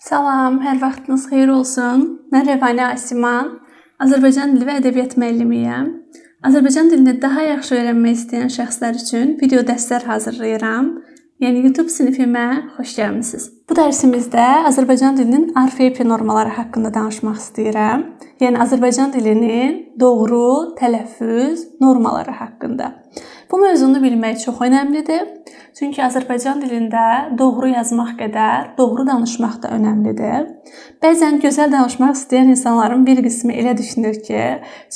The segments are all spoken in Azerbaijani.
Salam, hər vaxtınız xeyir olsun. Mən Rəvanə Asiman, Azərbaycan dili və ədəbiyyat müəllimiyəm. Azərbaycan dilini daha yaxşı öyrənmək istəyən şəxslər üçün video dərslər hazırlayıram. Yəni YouTube sinifimə xoş gəlmisiniz. Bu dərsimizdə Azərbaycan dilinin orfoepiya normaları haqqında danışmaq istəyirəm. Yəni Azərbaycan dilinin doğru tələffüz normaları haqqında. Bu mövzunu bilmək çox önəmlidir. Çünki Azərbaycan dilində doğru yazmaq qədər doğru danışmaq da önəmlidir. Bəzən gözəl danışmaq istəyən insanların bir qismi elə düşünür ki,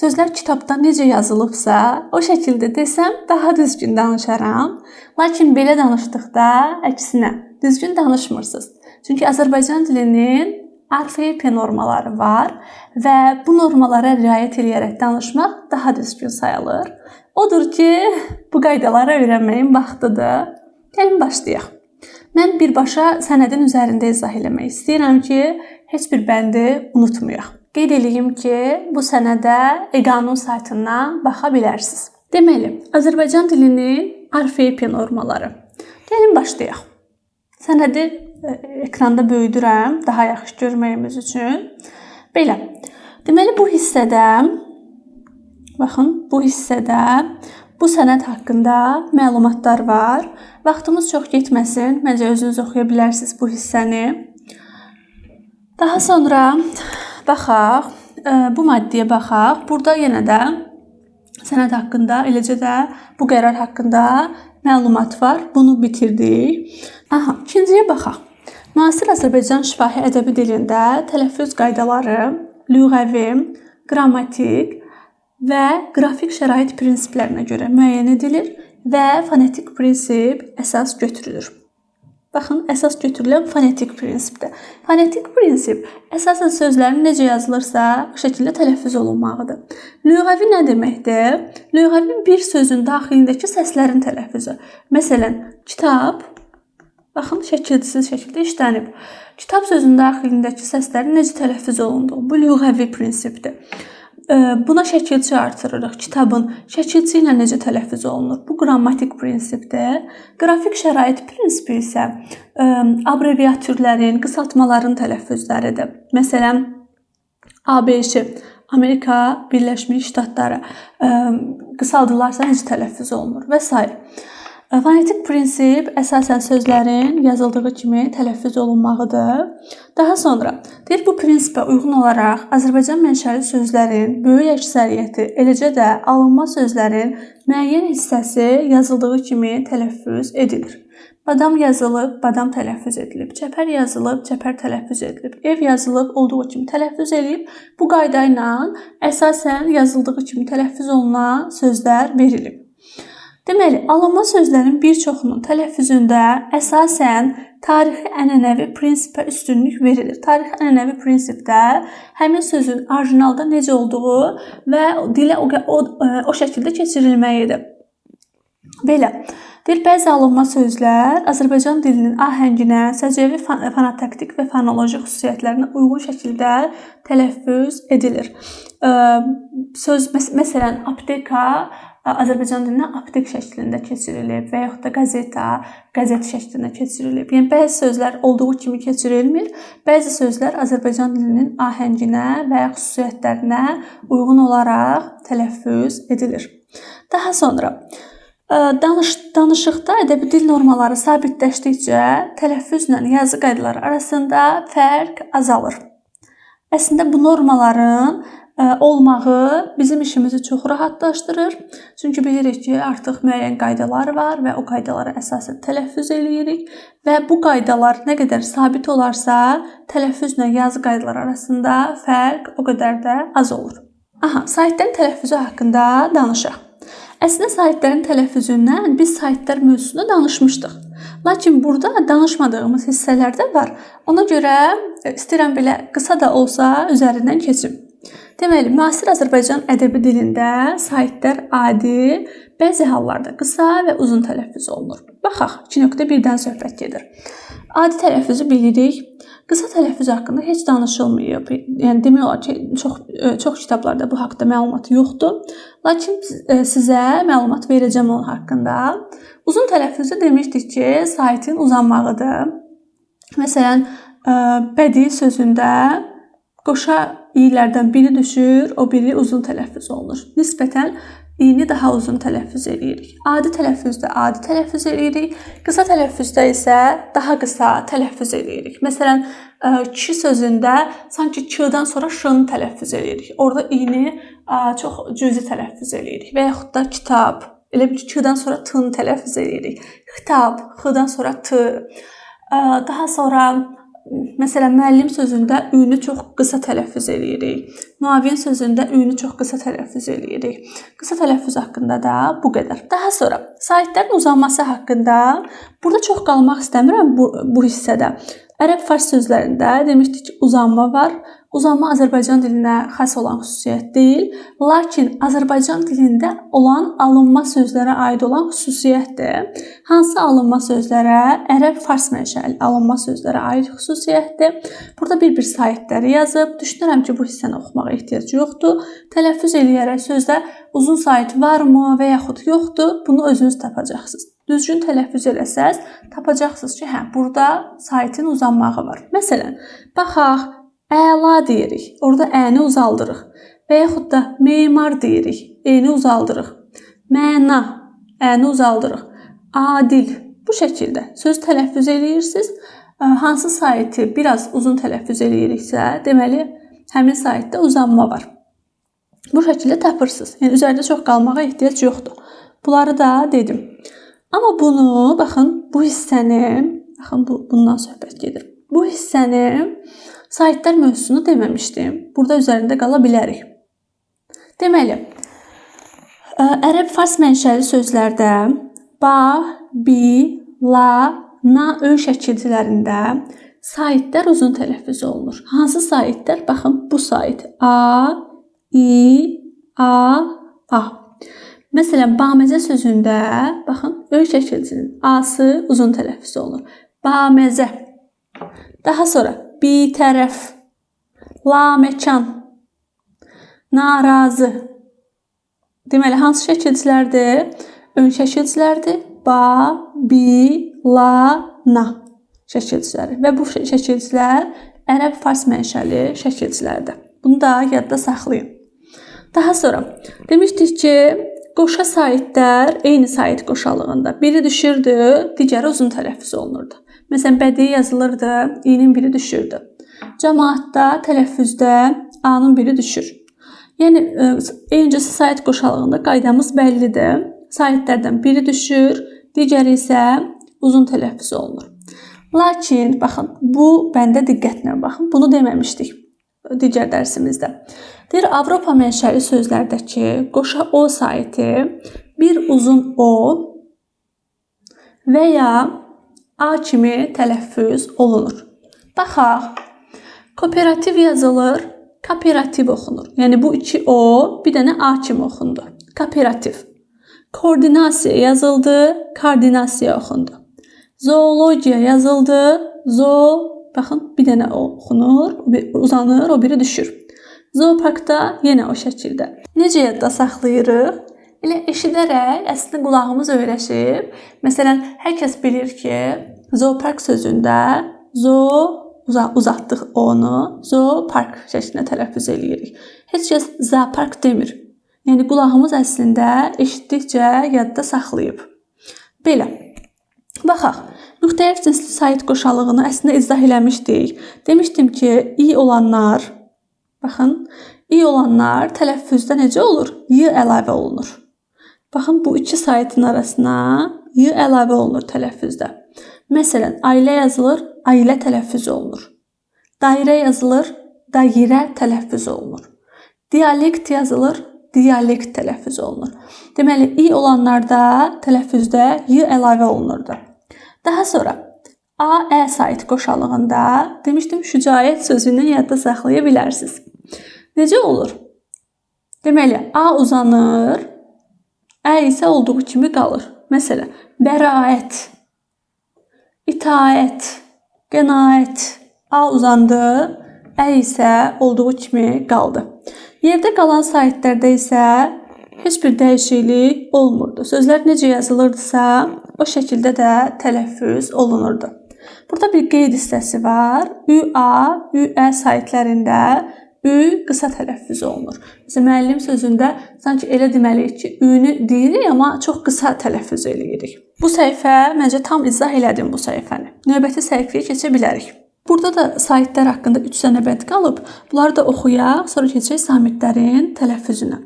sözlər kitabda necə yazılıbsa, o şəkildə desəm daha düzgün danışaram. Lakin belə danışdıqda əksinə, düzgün danışmırsınız. Çünki Azərbaycan dilinin orfoepiya normaları var və bu normalara riayət edərək danışmaq daha düzgün sayılır. Odur ki, bu qaydaları öyrənməyin vaxtıdır. Gəlin başlayaq. Mən birbaşa sənədin üzərində izah eləmək istəyirəm ki, heç bir bəndi unutmayaq. Qeyd edeyim ki, bu sənədə EQANUN saytından baxa bilərsiniz. Deməli, Azərbaycan dilinin orfoepiya normaları. Gəlin başlayaq. Sənədi ekranda böyüdürəm, daha yaxşı görməyimiz üçün. Belə. Deməli, bu hissədə bu sənəd haqqında məlumatlar var. Vaxtımız çox getməsin. Məncə özünüz oxuya bilərsiniz bu hissəni. Daha sonra baxaq, bu maddəyə baxaq. Burada yenə də sənəd haqqında, eləcə də bu qərar haqqında məlumat var. Bunu bitirdik. İkinciyə baxaq. Müasir Azərbaycan şifahi ədəbi dilində tələffüz qaydaları lüğəvi, qrammatik və qrafik şərait prinsiplərinə görə müəyyən edilir və fonetik prinsip əsas götürülür. Baxın, əsas götürülən fonetik prinsipdir. Fonetik prinsip əsasən sözlərin necə yazılırsa, bu şəkildə tələffüz olunmalıdır. Lüğəvi nə deməkdir? Lüğəvi bir sözün daxilindəki səslərin tələffüzü. Məsələn, kitab, baxın, şəkilsiz şəkildə işlənib. Kitab sözünün daxilindəki səslərin necə tələffüz olunduğu, bu lüğəvi prinsipdir. Buna şəkilçi artırırıq. Kitabın şəkilçi ilə necə tələffüz olunur? Bu qrammatik prinsipdir. Qrafik şərait prinsipi isə abreviatürlərin, qısaltmaların tələffüzləridir. Məsələn, ABŞ, Amerika Birləşmiş Ştatları qısaldılarsa necə tələffüz olunur və s. Fonetik prinsip əsasən sözlərin yazıldığı kimi tələffüz olunmağıdır. Daha sonra deyir, bu prinsipə uyğun olaraq Azərbaycan mənşəli sözlərin böyük əksəriyyəti, eləcə də alınma sözlərin müəyyən hissəsi yazıldığı kimi tələffüz edilir. Badam yazılıb, badam tələffüz edilib. Çəpər yazılıb, çəpər tələffüz edilib. Ev yazılıb, olduğu kimi tələffüz edilib. Bu qayda ilə əsasən yazıldığı kimi tələffüz olunan sözlər verilib. Deməli, alınma sözlərin bir çoxunun tələffüzündə əsasən tarixi ənənəvi prinsipə üstünlük verilir. Tarixi ənənəvi prinsipdə həmin sözün orijinalda necə olduğu və dilə o şəkildə keçirilməyidir. Belə, deyir, bəzi alınma sözlər Azərbaycan dilinin ahənginə, səciyyəvi, fonotaktik və fonoloji xüsusiyyətlərinə uyğun şəkildə tələffüz edilir. Söz, məsələn, apteka Azərbaycan dilinə aptek şəklində keçirilib və yaxud da qazeta, qəzet şəklində keçirilib. Yəni, bəzi sözlər olduğu kimi keçirilmir, bəzi sözlər Azərbaycan dilinin ahənginə və ya xüsusiyyətlərinə uyğun olaraq tələffüz edilir. Daha sonra, danışıqda ədəbi dil normaları sabitləşdikcə tələffüzlə yazı qaydaları arasında fərq azalır. Əslində, bu normaların olmağı bizim işimizi çox rahatlaşdırır. Çünki bilirik ki, artıq müəyyən qaydalar var və o qaydalara əsasən tələffüz eləyirik və bu qaydalar nə qədər sabit olarsa, tələffüzlə yazı qaydaları arasında fərq o qədər də az olur. Saytların tələffüzü haqqında danışaq. Əslində, saytların tələffüzündən biz saytlar mövzusunda danışmışdıq. Lakin burada danışmadığımız hissələr də var. Ona görə istəyirəm belə qısa da olsa üzərindən keçim. Deməli, müasir Azərbaycan ədəbi dilində saytlar adi, bəzi hallarda qısa və uzun tələffüz olunur. Baxaq, 2.1-dən söhbət gedir. Adi tələffüzü bilirik. Qısa tələffüz haqqında heç danışılmayıb. Yəni, demək olar ki, çox kitablarda bu haqda məlumat yoxdur. Lakin sizə məlumat verəcəm onun haqqında. Uzun tələffüzü demişdik ki, saytın uzanmağıdır. Məsələn, bədii sözündə qoşa i'lərdən biri düşür, o biri uzun tələffüz olunur. Nisbətən i'ni daha uzun tələffüz edirik. Adi tələffüzdə adi tələffüz edirik. Qısa tələffüzdə isə daha qısa tələffüz edirik. Məsələn, kişi sözündə sanki k-dan sonra ş-nı tələffüz edirik. Orada i'ni çox cüzi tələffüz edirik. Və yaxud da kitab, elə bir k-dan sonra t-nı tələffüz edirik. Xitab, x-dan sonra t. Daha sonra məsələn, müəllim sözündə ü-nü çox qısa tələffüz edirik. Müavin sözündə ü-nü çox qısa tələffüz edirik. Qısa tələffüz haqqında da bu qədər. Daha sonra saitlərin uzanması haqqında burada çox qalmaq istəmirəm bu hissədə. Ərəb-fars sözlərində demişdik ki, uzanma var. Uzanma Azərbaycan dilinə xas olan xüsusiyyət deyil, lakin Azərbaycan dilində olan alınma sözlərə aid olan xüsusiyyətdir. Hansı alınma sözlərə? Ərəb-fars mənşəli alınma sözlərə aid xüsusiyyətdir. Burada bir-bir saitləri yazıb. Düşünürəm ki, bu hissəni oxumağa ehtiyac yoxdur. Tələffüz eləyərək sözdə uzun sait varmı və yaxud yoxdur, bunu özünüz tapacaqsınız. Düzgün tələffüz eləsəz, tapacaqsınız ki, burada saitin uzanmağı var. Məsələn, baxaq, əla deyirik. Orada ə-ni uzaldırıq. Və yaxud da memar deyirik. E-ni uzaldırıq. Məna, ə-ni uzaldırıq. Adil. Bu şəkildə söz tələffüz eləyirsiniz. Hansı saiti biraz uzun tələffüz eləyiriksə, deməli, həmin saitdə uzanma var. Bu şəkildə tapırsınız. Yəni, üzərində çox qalmağa ehtiyac yoxdur. Bunları da dedim. Amma bunu, baxın, bu hissəni, baxın, bundan söhbət gedir. Bu hissəni saitlər mövzusunu deməmişdim. Burada üzərində qala bilərik. Deməli, ərəb-fars mənşəli sözlərdə ba, bi, la, na ö şəkillərində saitlər uzun tələffüz olunur. Hansı saitlər? Baxın, bu sait. A, i, a, a. Məsələn, baməzə sözündə, baxın, ö şəkilcinin a-sı uzun tələffüz olunur. Baməzə. Daha sonra bitərəf, laməkan, narazı. Deməli, hansı şəkilcilərdir? Ön şəkilcilərdir. Ba, bi, la, na şəkilciləri. Və bu şəkilcilər ərəb-fars mənşəli şəkilcilərdir. Bunu da yadda saxlayın. Daha sonra demişdik ki, qoşa saitlər eyni sait qoşalığında. Biri düşürdü, digəri uzun tələffüz olunurdu. Məsələn, bədii yazılırdı, i-nin biri düşürdü. Cəmaatda, tələffüzdə a-nın biri düşür. Yəni, eynincəsi sait qoşalığında qaydamız bəllidir. Saitlərdən biri düşür, digəri isə uzun tələffüz olunur. Lakin, baxın, bu bəndə diqqətlə baxın. Bunu deməmişdik digər dərsimizdə. Deyir, Avropa mənşəli sözlərdəki qoşa o saiti bir uzun o və ya a kimi tələffüz olunur. Baxaq, kooperativ yazılır, kooperativ oxunur. Yəni, bu iki o bir dənə a kimi oxundu. Kooperativ. Koordinasiya yazıldı, koordinasiya oxundu. Zoologiya yazıldı, baxın, bir dənə o oxunur, uzanır, o biri düşür. Zooparkda yenə o şəkildə. Necə yadda saxlayırıq? Elə eşidərək, əslində qulağımız öyrəşib. Məsələn, hər kəs bilir ki, zoopark sözündə uzatdıq onu, zoopark şəklində tələffüz eləyirik. Heç kəs zoopark demir. Yəni, qulağımız əslində eşitdikcə yadda saxlayıb. Belə. Baxaq, müxtəlif cinsli sait qoşalığını əslində izah eləmişdik. Demişdim ki, i olanlar, baxın, i olanlar tələffüzdə necə olur? Y əlavə olunur. Baxın, bu iki saitin arasına y əlavə olunur tələffüzdə. Məsələn, ailə yazılır, ailə tələffüz olunur. Dairə yazılır, dairə tələffüz olunur. Dialekt yazılır, dialekt tələffüz olunur. Deməli, i olanlarda tələffüzdə y əlavə olunurdu. Daha sonra a-ə sait qoşalığında demişdim, şücaət sözünü yadda saxlaya bilərsiniz. Necə olur? Deməli, a uzanır, ə isə olduğu kimi qalır. Məsələn, bəraət, itaət, qənaət. A uzandı, ə isə olduğu kimi qaldı. Yerdə qalan saitlərdə isə heç bir dəyişiklik olmurdu. Sözlər necə yazılırdısa, o şəkildə də tələffüz olunurdu. Burada bir qeyd hissəsi var. ÜA, ÜE saytlarında ü qısa tələffüz olunur. Məsələn, müəllim sözündə sanki elə deməliyik ki, ü-nü deyirik, amma çox qısa tələffüz eləyirik. Bu səhifə məncə tam izah elədim bu səhifəni. Növbəti səhifəyə keçə bilərik. Burada da saytlar haqqında 3 dənə bənd qalıb. Bunları da oxuyaq, sonra keçək samitlərin tələffüzünə.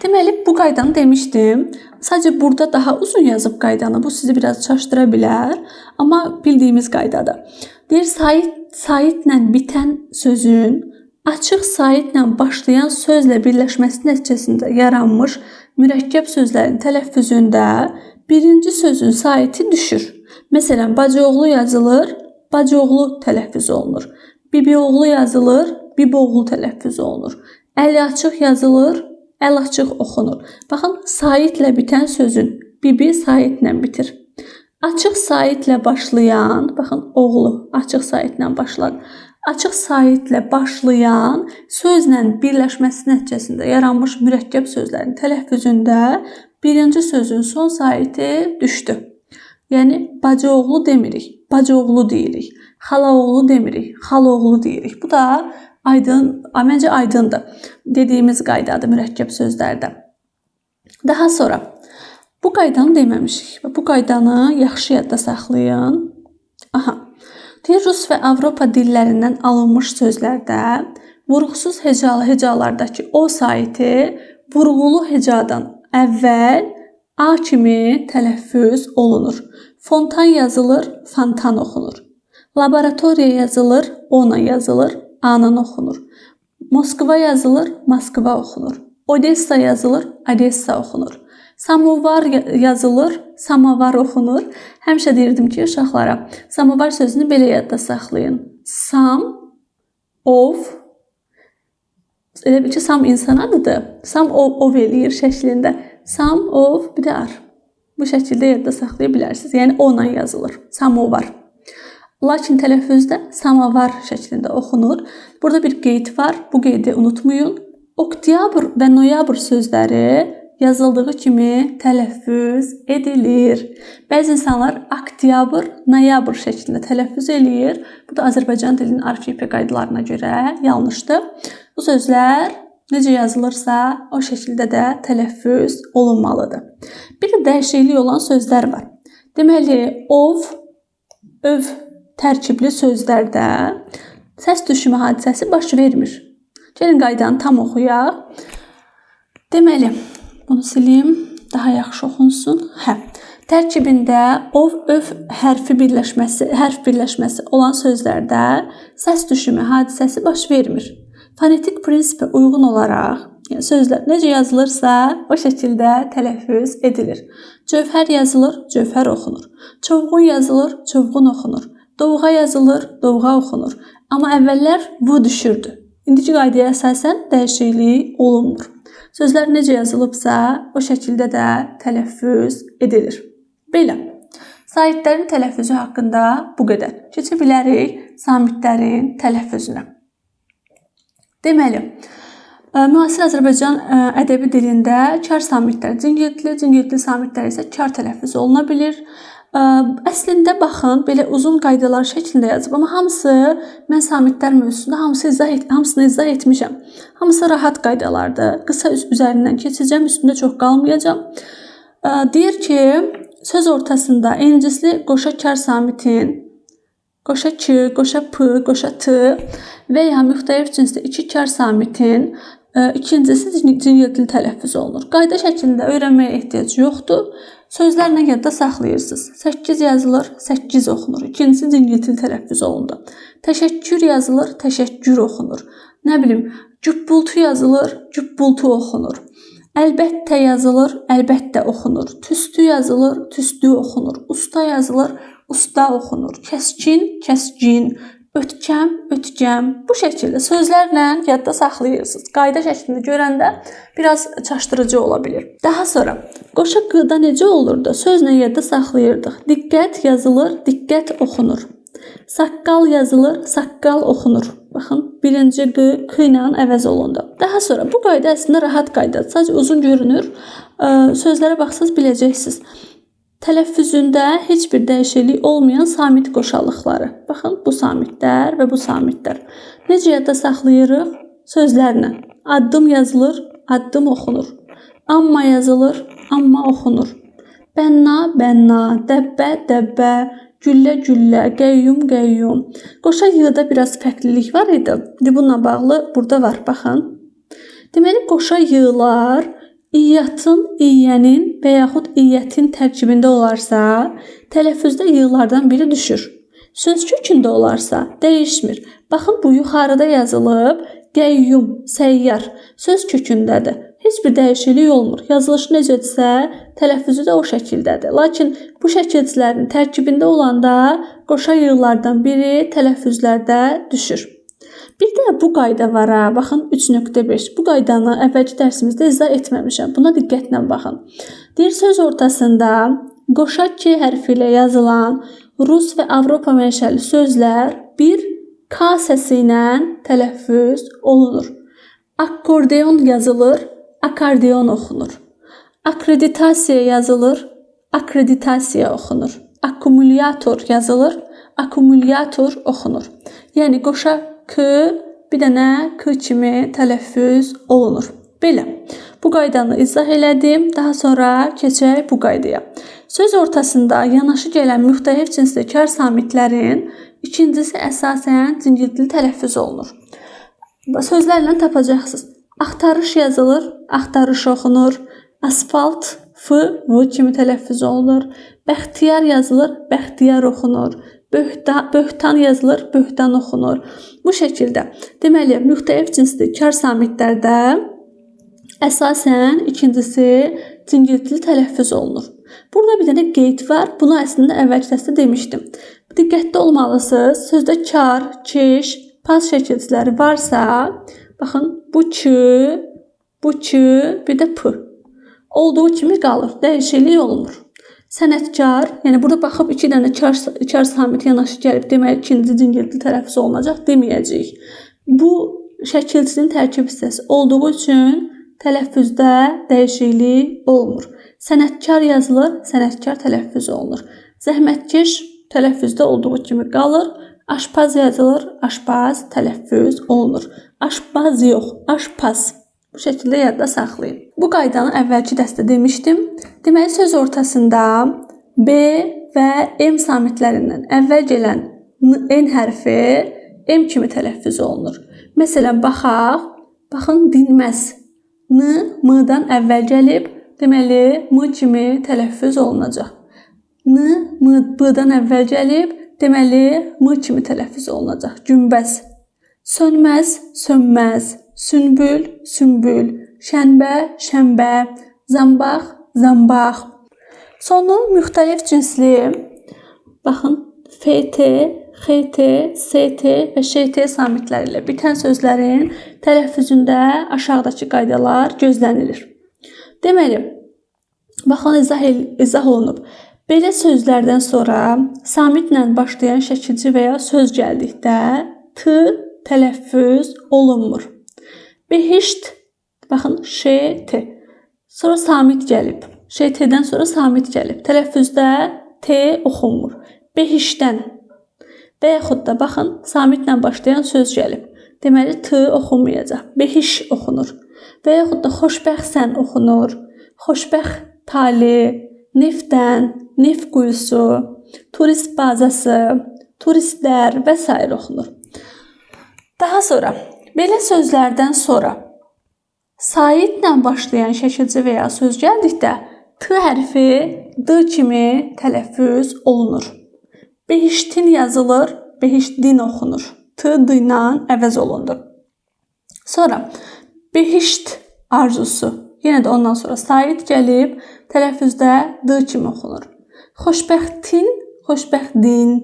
Deməli, bu qaydanı demişdim. Sadəcə burada daha uzun yazıb qaydanı. Bu sizi biraz çaşdıra bilər, amma bildiyimiz qaydadır. Deyir, saytlə bitən sözün açıq saytlə başlayan sözlə birləşməsi nəticəsində yaranmış mürəkkəb sözlərin tələffüzündə birinci sözün saiti düşür. Məsələn, bacıoğlu yazılır, bacıoğlu tələffüz olunur. Bibioğlu yazılır, biboğlu tələffüz olunur. Əli açıq yazılır, əl açıq oxunur. Baxın, saitlə bitən sözün bibi saitlə bitir. Açıq saitlə başlayan, baxın, oğlu açıq saitlə başladı. Açıq saitlə başlayan sözlə birləşməsi nəticəsində yaranmış mürəkkəb sözlərin tələffüzündə birinci sözün son saiti düşdü. Yəni bacıoğlu demirik, bacıoğlu deyirik. Xalaoğlu demirik, xaloğlu deyirik. Bu da məncə aydındır. Dediyimiz qaydadır mürəkkəb sözlərdə. Daha sonra bu qaydanı deməmişik. Bu qaydanı yaxşı yadda saxlayın. Deyir, Rus və Avropa dillərindən alınmış sözlərdə vurğusuz hecalardakı o saiti vurğulu hecadan əvvəl A kimi tələffüz olunur. Fontan yazılır, fantan oxunur. Laboratoriya yazılır, ona yazılır, anan oxunur. Moskva yazılır, Moskva oxunur. Odessa yazılır, Odessa oxunur. Samovar yazılır, samovar oxunur. Həmişə deyirdim ki, uşaqlara, samovar sözünü belə yadda saxlayın. Sam, ov, elə bil ki, sam insan adıdır. Sam, ov eləyir şəklində. Sam, ov, bir də ar. Bu şəkildə yadda saxlaya bilərsiniz. Yəni, onunla yazılır. Samovar. Lakin tələffüzdə samovar şəklində oxunur. Burada bir qeyd var. Bu qeydi unutmayın. Oktyabr və noyabr sözləri yazıldığı kimi tələffüz edilir. Bəzi insanlar oktyabr, noyabr şəklində tələffüz eləyir. Bu da Azərbaycan dilinin arxipi qaydalarına görə yanlışdır. Bu sözlər necə yazılırsa, o şəkildə də tələffüz olunmalıdır. Bir də dəyişiklik olan sözlər var. Deməli, ov, öv tərkibli sözlərdə səs düşümü hadisəsi baş vermir. Gəlin qaydanı tam oxuyaq. Deməli, bunu silim, daha yaxşı oxunsun. Tərkibində ov, öv hərf birləşməsi olan sözlərdə səs düşümü hadisəsi baş vermir. Fonetik prinsipə uyğun olaraq sözlər necə yazılırsa, o şəkildə tələffüz edilir. Cövhər yazılır, cövhər oxunur. Çovğun yazılır, çovğun oxunur. Dovğa yazılır, dovğa oxunur. Amma əvvəllər bu düşürdü. İndiki qaydaya əsasən dəyişiklik olunmur. Sözlər necə yazılıbsa, o şəkildə də tələffüz edilir. Belə, saitlərin tələffüzü haqqında bu qədər. Keçə bilərik samitlərin tələffüzünə. Deməli, müasir Azərbaycan ədəbi dilində kar samitlər cingiltili samitlər isə kar tələffüz oluna bilir. Əslində baxın, belə uzun qaydalar şəklində yazıb, amma hamısı mən samitlər mövzusunda hamısını izah etmişəm. Hamısı rahat qaydalardır. Qısa üzərindən keçəcəm, üstündə çox qalmayacağam. Deyir ki, söz ortasında encisli qoşa kar samitin qoşa ki, qoşa p, qoşa t və ya müxtəlif cinsdə iki kar samitin ikincisi cingiltili tələffüz olunur. Qayda şəklində öyrənməyə ehtiyac yoxdur. Sözlərlə yadda saxlayırsınız. 8 yazılır, 8 oxunur. İkincisi cingiltili tələffüz olundu. Təşəkkür yazılır, təşəkkür oxunur. Nə bilim, cübbultu yazılır, cübbultu oxunur. Əlbəttə yazılır, əlbəttə oxunur. Tüstü yazılır, tüstü oxunur. Usta yazılır, usta oxunur. Kəskin, kəskin. Ötkəm, ötkəm. Bu şəkildə sözlərlə yadda saxlayırsınız. Qayda şəklində görəndə biraz çaşdırıcı ola bilir. Daha sonra qoşa qıda necə olurdu? Sözlə yadda saxlayırdıq. Diqqət yazılır, diqqət oxunur. Saqqal yazılır, saqqal oxunur. Baxın, birinci q ilə əvəz olundu. Daha sonra bu qayda əslində rahat qaydadır. Sadəcə uzun görünür. Sözlərə baxsaz biləcəksiniz. tələffüzündə heç bir dəyişiklik olmayan samit qoşalıqları. Baxın, bu samitlər və bu samitlər. Necə yadda saxlayırıq? Sözlərlə. Addım yazılır, addım oxunur. Amma yazılır, amma oxunur. Bənna, bənna, dəbbə, dəbbə, güllə, güllə, qəyyum, qəyyum. Qoşa yığıda biraz fərqlilik var idi. Bununla bağlı burada var, baxın. Deməli, qoşa yığılar İyyatın, iyyənin və yaxud iyyətin tərkibində olarsa, tələffüzdə yığılardan biri düşür. Söz kökündə olarsa, dəyişmir. Baxın, bu yuxarıda yazılıb, qəyyum, səyyar söz kökündədir. Heç bir dəyişiklik olmur. Yazılışı necədirsə, tələffüzü də o şəkildədir. Lakin bu şəkilçilərin tərkibində olanda qoşa yığılardan biri tələffüzlərdə düşür. Bir də bu qayda var ha. Baxın 3.5. Bu qaydanı əvvəlki dərsimizdə izah etməmişəm. Buna diqqətlə baxın. Deyir, söz ortasında qoşa K hərfi ilə yazılan Rus və Avropa mənşəli sözlər bir K səsi ilə tələffüz olunur. Akkordeon yazılır, akordeon oxunur. Akreditasiya yazılır, akreditasiya oxunur. Akkumulyator yazılır, akkumulyator oxunur. Yəni qoşa K bir dənə K kimi tələffüz olunur. Belə. Bu qaydanı izah elədim. Daha sonra keçək bu qaydaya. Söz ortasında yanaşı gələn müxtəlif cinsli kar samitlərin ikincisi əsasən cingiltili tələffüz olunur. Sözlərlə tapacaqsınız. Axtarış yazılır, axtarış oxunur. Asfalt F, V kimi tələffüz olunur. Bəxtiyar yazılır, bəxtiyar oxunur. Böhtan yazılır, böhtan oxunur. Bu şəkildə. Deməli, müxtəlif cinsli kar samitlərdə əsasən ikincisi cingiltili tələffüz olunur. Burada bir dənə qeyd var. Bunu əslində əvvəlki dərsdə demişdim. Diqqətli olmalısınız. Sözdə kar, keş, pas şəkilçiləri varsa, baxın, bu Ç, bir də P. Olduğu kimi qalır. Dəyişiklik olunur. Sənətkar, yəni burada baxıb iki dənə kar samit yanaşı gəlib, demək ikinci cingiltili tələffüz olunacaq deməyəcəyik. Bu şəkilçinin tərkib hissəsi olduğu üçün tələffüzdə dəyişiklik olmur. Sənətkar yazılır, sənətkar tələffüz olunur. Zəhmətkeş tələffüzdə olduğu kimi qalır. Aşpaz yazılır, aşpaz tələffüz olunur. Aşpaz yox, aşpaz. Bu şəkildə yadda saxlayın. Bu qaydanı əvvəlki dərsdə demişdim. Deməli, söz ortasında B və M samitlərindən əvvəl gələn N hərfi M kimi tələffüz olunur. Məsələn, baxaq. Baxın, dinməz. N, M-dan əvvəl gəlib, deməli, M kimi tələffüz olunacaq. N, M, B-dan əvvəl gəlib, deməli, M kimi tələffüz olunacaq. Günbəz. Sönməz, sönməz. Sünbül, sümbül, şənbə, şənbə, zambaq, zambaq. Sonra müxtəlif cinsli, baxın, FT, XT, ST və ŞT samitləri ilə bitən sözlərin tələffüzündə aşağıdakı qaydalar gözlənilir. Deməli, baxın, izah olunub. Belə sözlərdən sonra samitlə başlayan şəkilci və ya söz gəldikdə T tələffüz olunmur. Behişt, baxın, ŞT. Sonra samit gəlib. ŞT-dən sonra samit gəlib. Tələffüzdə T oxunmur. Behiştdən. Və yaxud da, baxın, samitlə başlayan söz gəlib. Deməli, T oxunmayacaq. Behiş oxunur. Və yaxud da xoşbəxtsən oxunur. Xoşbəxt tali, neftdən, neft quyusu, turist bazası, turistlər və s. oxunur. Daha sonra, belə sözlərdən sonra saitlə başlayan şəkilci və ya söz gəldikdə T hərfi D kimi tələffüz olunur. Behiştin yazılır, behişdin oxunur. T D ilə əvəz olunur. Sonra behişt arzusu. Yenə də ondan sonra sait gəlib tələffüzdə D kimi oxunur. Xoşbəxtin, xoşbəxtdin.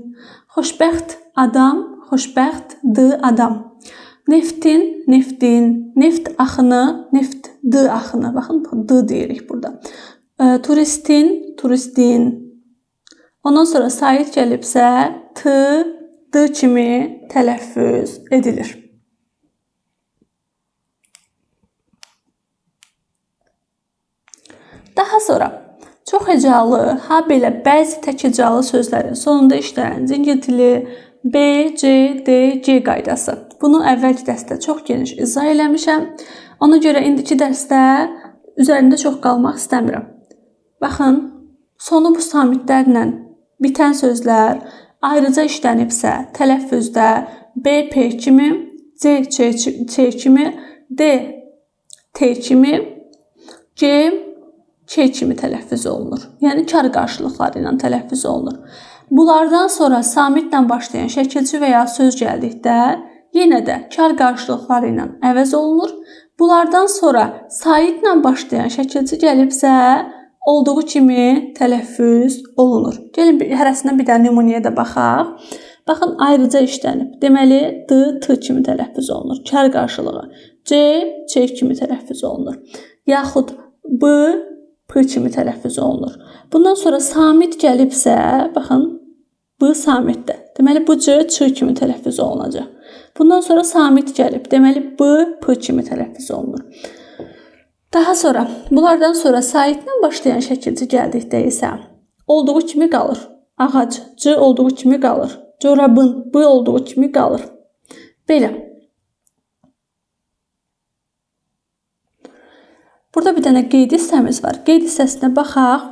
Xoşbəxt adam, xoşbəxt D adam. Neftin, neftin, neft axını, neft D axını. Baxın, D deyirik burada. Turistin, turistin. Ondan sonra sait gəlibsə T, D kimi tələffüz edilir. Daha sonra çox hecalı, ha belə bəzi tək hecalı sözlərin sonunda işlənən zingiltili B, C, D, C qaydası. Bunu əvvəlki dərsdə çox geniş izah eləmişəm. Ona görə indiki dərsdə üzərində çox qalmaq istəmirəm. Baxın, sonu bu samitlərlə bitən sözlər ayrıca işlənibsə, tələffüzdə B, P kimi, C, Ç kimi, D, T kimi, C, Ç kimi tələffüz olunur. Yəni kar qarşılıqları ilə tələffüz olunur. Bunlardan sonra samitlə başlayan şəkilçi və ya söz gəldikdə yenə də kar qarşılıqları ilə əvəz olunur. Bunlardan sonra saitlə başlayan şəkilçi gəlibsə, olduğu kimi tələffüz olunur. Gəlin hərəsindən bir dənə nümunəyə də baxaq. Baxın, ayrıca işlənib. Deməli, D, T kimi tələffüz olunur. Kar qarşılığı. C, Ç kimi tələffüz olunur. Yaxud B, P kimi tələffüz olunur. Bundan sonra samit gəlibsə, baxın, B samitdir. Deməli, bu C, Ç kimi tələffüz olunacaq. Bundan sonra samit gəlib. Deməli, B, P kimi tələffüz olunur. Daha sonra, bunlardan sonra saitlə başlayan şəkilçi gəldikdə isə olduğu kimi qalır. Ağac, C olduğu kimi qalır. Corabın, B olduğu kimi qalır. Belə. Burada bir dənə qeyd hissəmiz var. Qeyd hissəsinə baxaq.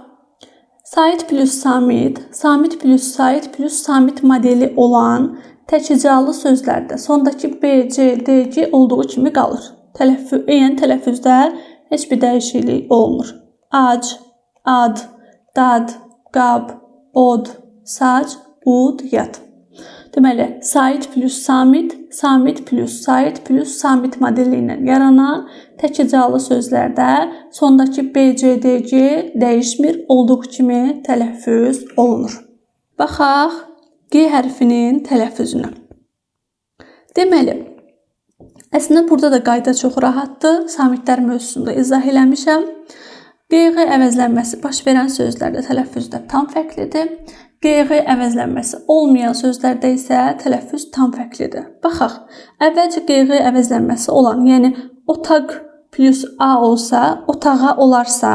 Sait plus samit, samit plus sait plus samit modeli olan təkcəli sözlərdə sondakı B, C, D, G olduğu kimi qalır. Yəni tələffüzdə heç bir dəyişiklik olmur. Ac, ad, dad, qab, od, sac, ud, yad. Deməli, sait plus samit, samit plus sait plus samit modeli ilə yaranan təkcəli sözlərdə sondakı B, C, D, G dəyişmir, olduğu kimi tələffüz olunur. Baxaq G hərfinin tələffüzünə. Deməli, əslində burada da qayda çox rahatdır. Samitlər mövzusunda izah eləmişəm. QG əvəzlənməsi baş verən sözlərdə tələffüzdə tam fərqlidir. QG əvəzlənməsi olmayan sözlərdə isə tələffüz tam fərqlidir. Baxaq, əvvəlcə QG əvəzlənməsi olan, yəni otaq plus A olsa, otağa olarsa,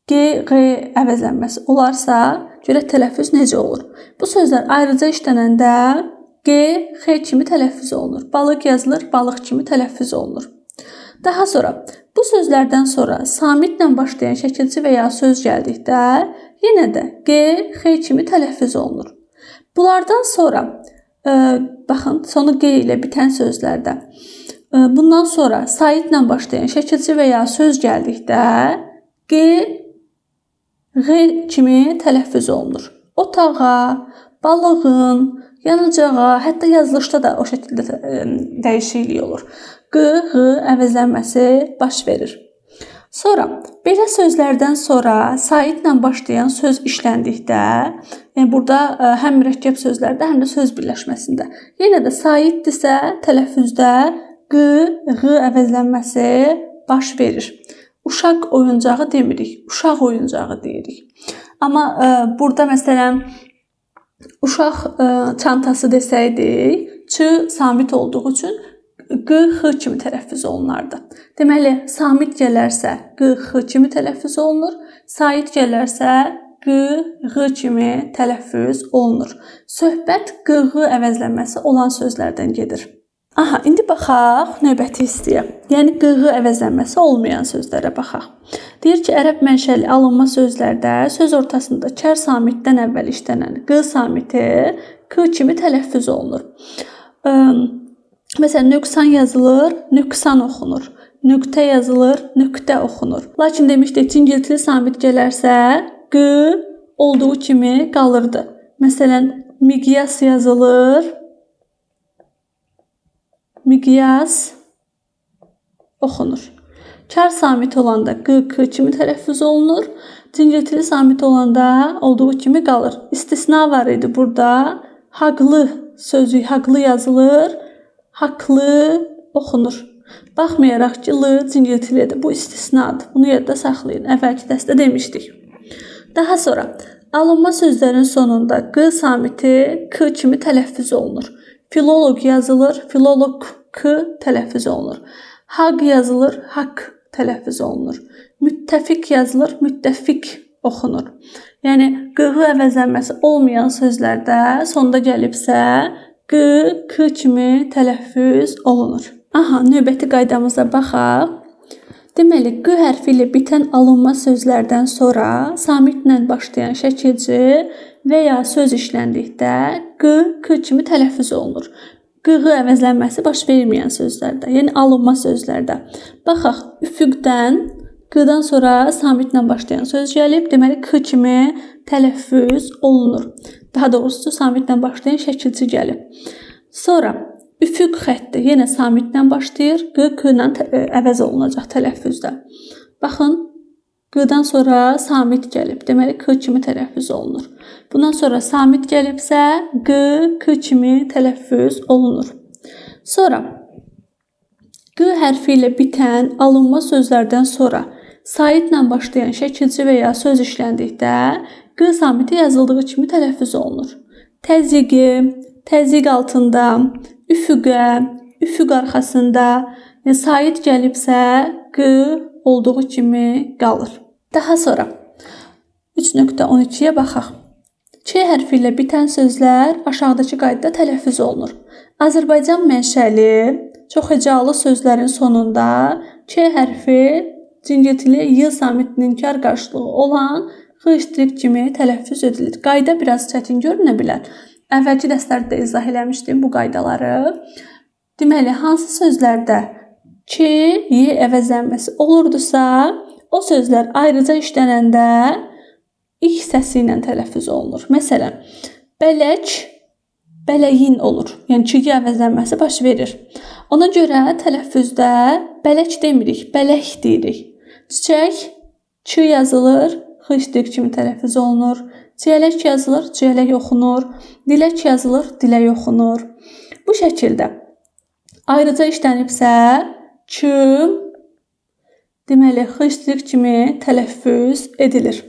QG əvəzlənməsi olarsa, görək tələffüz necə olur? Bu sözlər ayrıca işlənəndə G, X kimi tələffüz olunur. Balıq yazılır, balıq kimi tələffüz olunur. Daha sonra, bu sözlərdən sonra samitlə başlayan şəkilçi və ya söz gəldikdə yenə də G, X kimi tələffüz olunur. Bunlardan sonra, baxın, sonu G ilə bitən sözlərdə, bundan sonra saitlə başlayan şəkilçi və ya söz gəldikdə G, X kimi tələffüz olunur. Otağa, balığın, yanacağa, hətta yazılışda da o şəkildə dəyişiklik olur. Q, X əvəzlənməsi baş verir. Sonra, belə sözlərdən sonra saitlə başlayan söz işləndikdə, yəni burada həm mürəkkəb sözlərdə, həm də söz birləşməsində, yenə də saitdirsə tələffüzdə Q, X əvəzlənməsi baş verir. Uşaq oyuncağı demirik, uşaq oyuncağı deyirik. Amma burada məsələn, uşaq çantası desəydik, Ç samit olduğu üçün Q, X kimi tələffüz olunardı. Deməli, samit gələrsə Q, X kimi tələffüz olunur. Sait gələrsə Q, X kimi tələffüz olunur. Söhbət Q, X əvəzlənməsi olan sözlərdən gedir. Aha, indi baxaq növbəti hissəyə. Yəni Q, X əvəzlənməsi olmayan sözlərə baxaq. Deyir ki, ərəb mənşəli alınma sözlərdə söz ortasında kar samitdən əvvəl işlənən Q samiti K kimi tələffüz olunur. Məsələn, nöqsan yazılır, nöqsan oxunur. Nöqtə yazılır, nöqtə oxunur. Lakin demişdik, cingiltili samit gələrsə, Q olduğu kimi qalırdı. Məsələn, miqyas yazılır, miqyas oxunur. Kar samit olanda Q, K kimi tələffüz olunur. Cingiltili samit olanda olduğu kimi qalır. İstisna var idi burada. Haqlı sözü, haqlı yazılır. Haqlı oxunur. Baxmayaraq ki, L cingiltilidir. Bu istisnadır. Bunu yadda saxlayın. Əvvəlki dərsdə demişdik. Daha sonra, alınma sözlərin sonunda Q samiti K kimi tələffüz olunur. Filoloq yazılır, filoloq K tələffüz olunur. Haqq yazılır, haqq tələffüz olunur. Müttəfiq yazılır, müttəfiq oxunur. Yəni q-ğı əvəzlənməsi olmayan sözlərdə sonda gəlibsə q, k kimi tələffüz olunur. Aha, növbəti qaydamıza baxaq. Deməli, q hərfi ilə bitən alınma sözlərdən sonra samitlə başlayan şəkilci və ya söz işləndikdə q, k kimi tələffüz olunur. Q-ğı əvəzlənməsi baş verməyən sözlərdə, yəni alınma sözlərdə. Baxaq, üfüqdən q-dan sonra samitlə başlayan söz gəlib, deməli k kimi tələffüz olunur. Daha doğrusu samitlə başlayan şəkilci gəlib. Sonra üfüq xətti yenə samitlə başlayır, q, k ilə əvəz olunacaq tələffüzdə. Baxın, q-dan sonra samit gəlib, deməli k kimi tələffüz olunur. Bundan sonra samit gəlibsə q, k kimi tələffüz olunur. Sonra q hərfi ilə bitən alınma sözlərdən sonra saitlə başlayan şəkilci və ya söz işləndikdə q samiti yazıldığı kimi tələffüz olunur. Təzyiqi, təzyiq altında, üfüqə, üfüq arxasında, sait gəlibsə q olduğu kimi qalır. Daha sonra 3.12-yə baxaq. Ç hərfi ilə bitən sözlər aşağıdakı qaydada tələffüz olunur. Azərbaycan mənşəli çox hecalı sözlərin sonunda Ç hərfi cingiltili y samitinin kar qarşılığı olan x kimi tələffüz edilir. Qayda biraz çətin görünə bilər. Əvvəlki dərslərdə izah eləmişdim bu qaydaları. Deməli, hansı sözlərdə Ç, Y əvəzlənməsi olurdusa, o sözlər ayrıca işlənəndə X səsi ilə tələffüz olunur. Məsələn, bələk, bələyin olur. Yəni, Ç-yi əvəzlənməsi baş verir. Ona görə tələffüzdə bələk demirik, bələk deyirik. Çiçək, Ç yazılır, X kimi tələffüz olunur. Ciyələk yazılır, ciyələk oxunur. Dilək yazılır, dilək oxunur. Bu şəkildə ayrıca işlənibsə Ç, deməli, X kimi tələffüz edilir.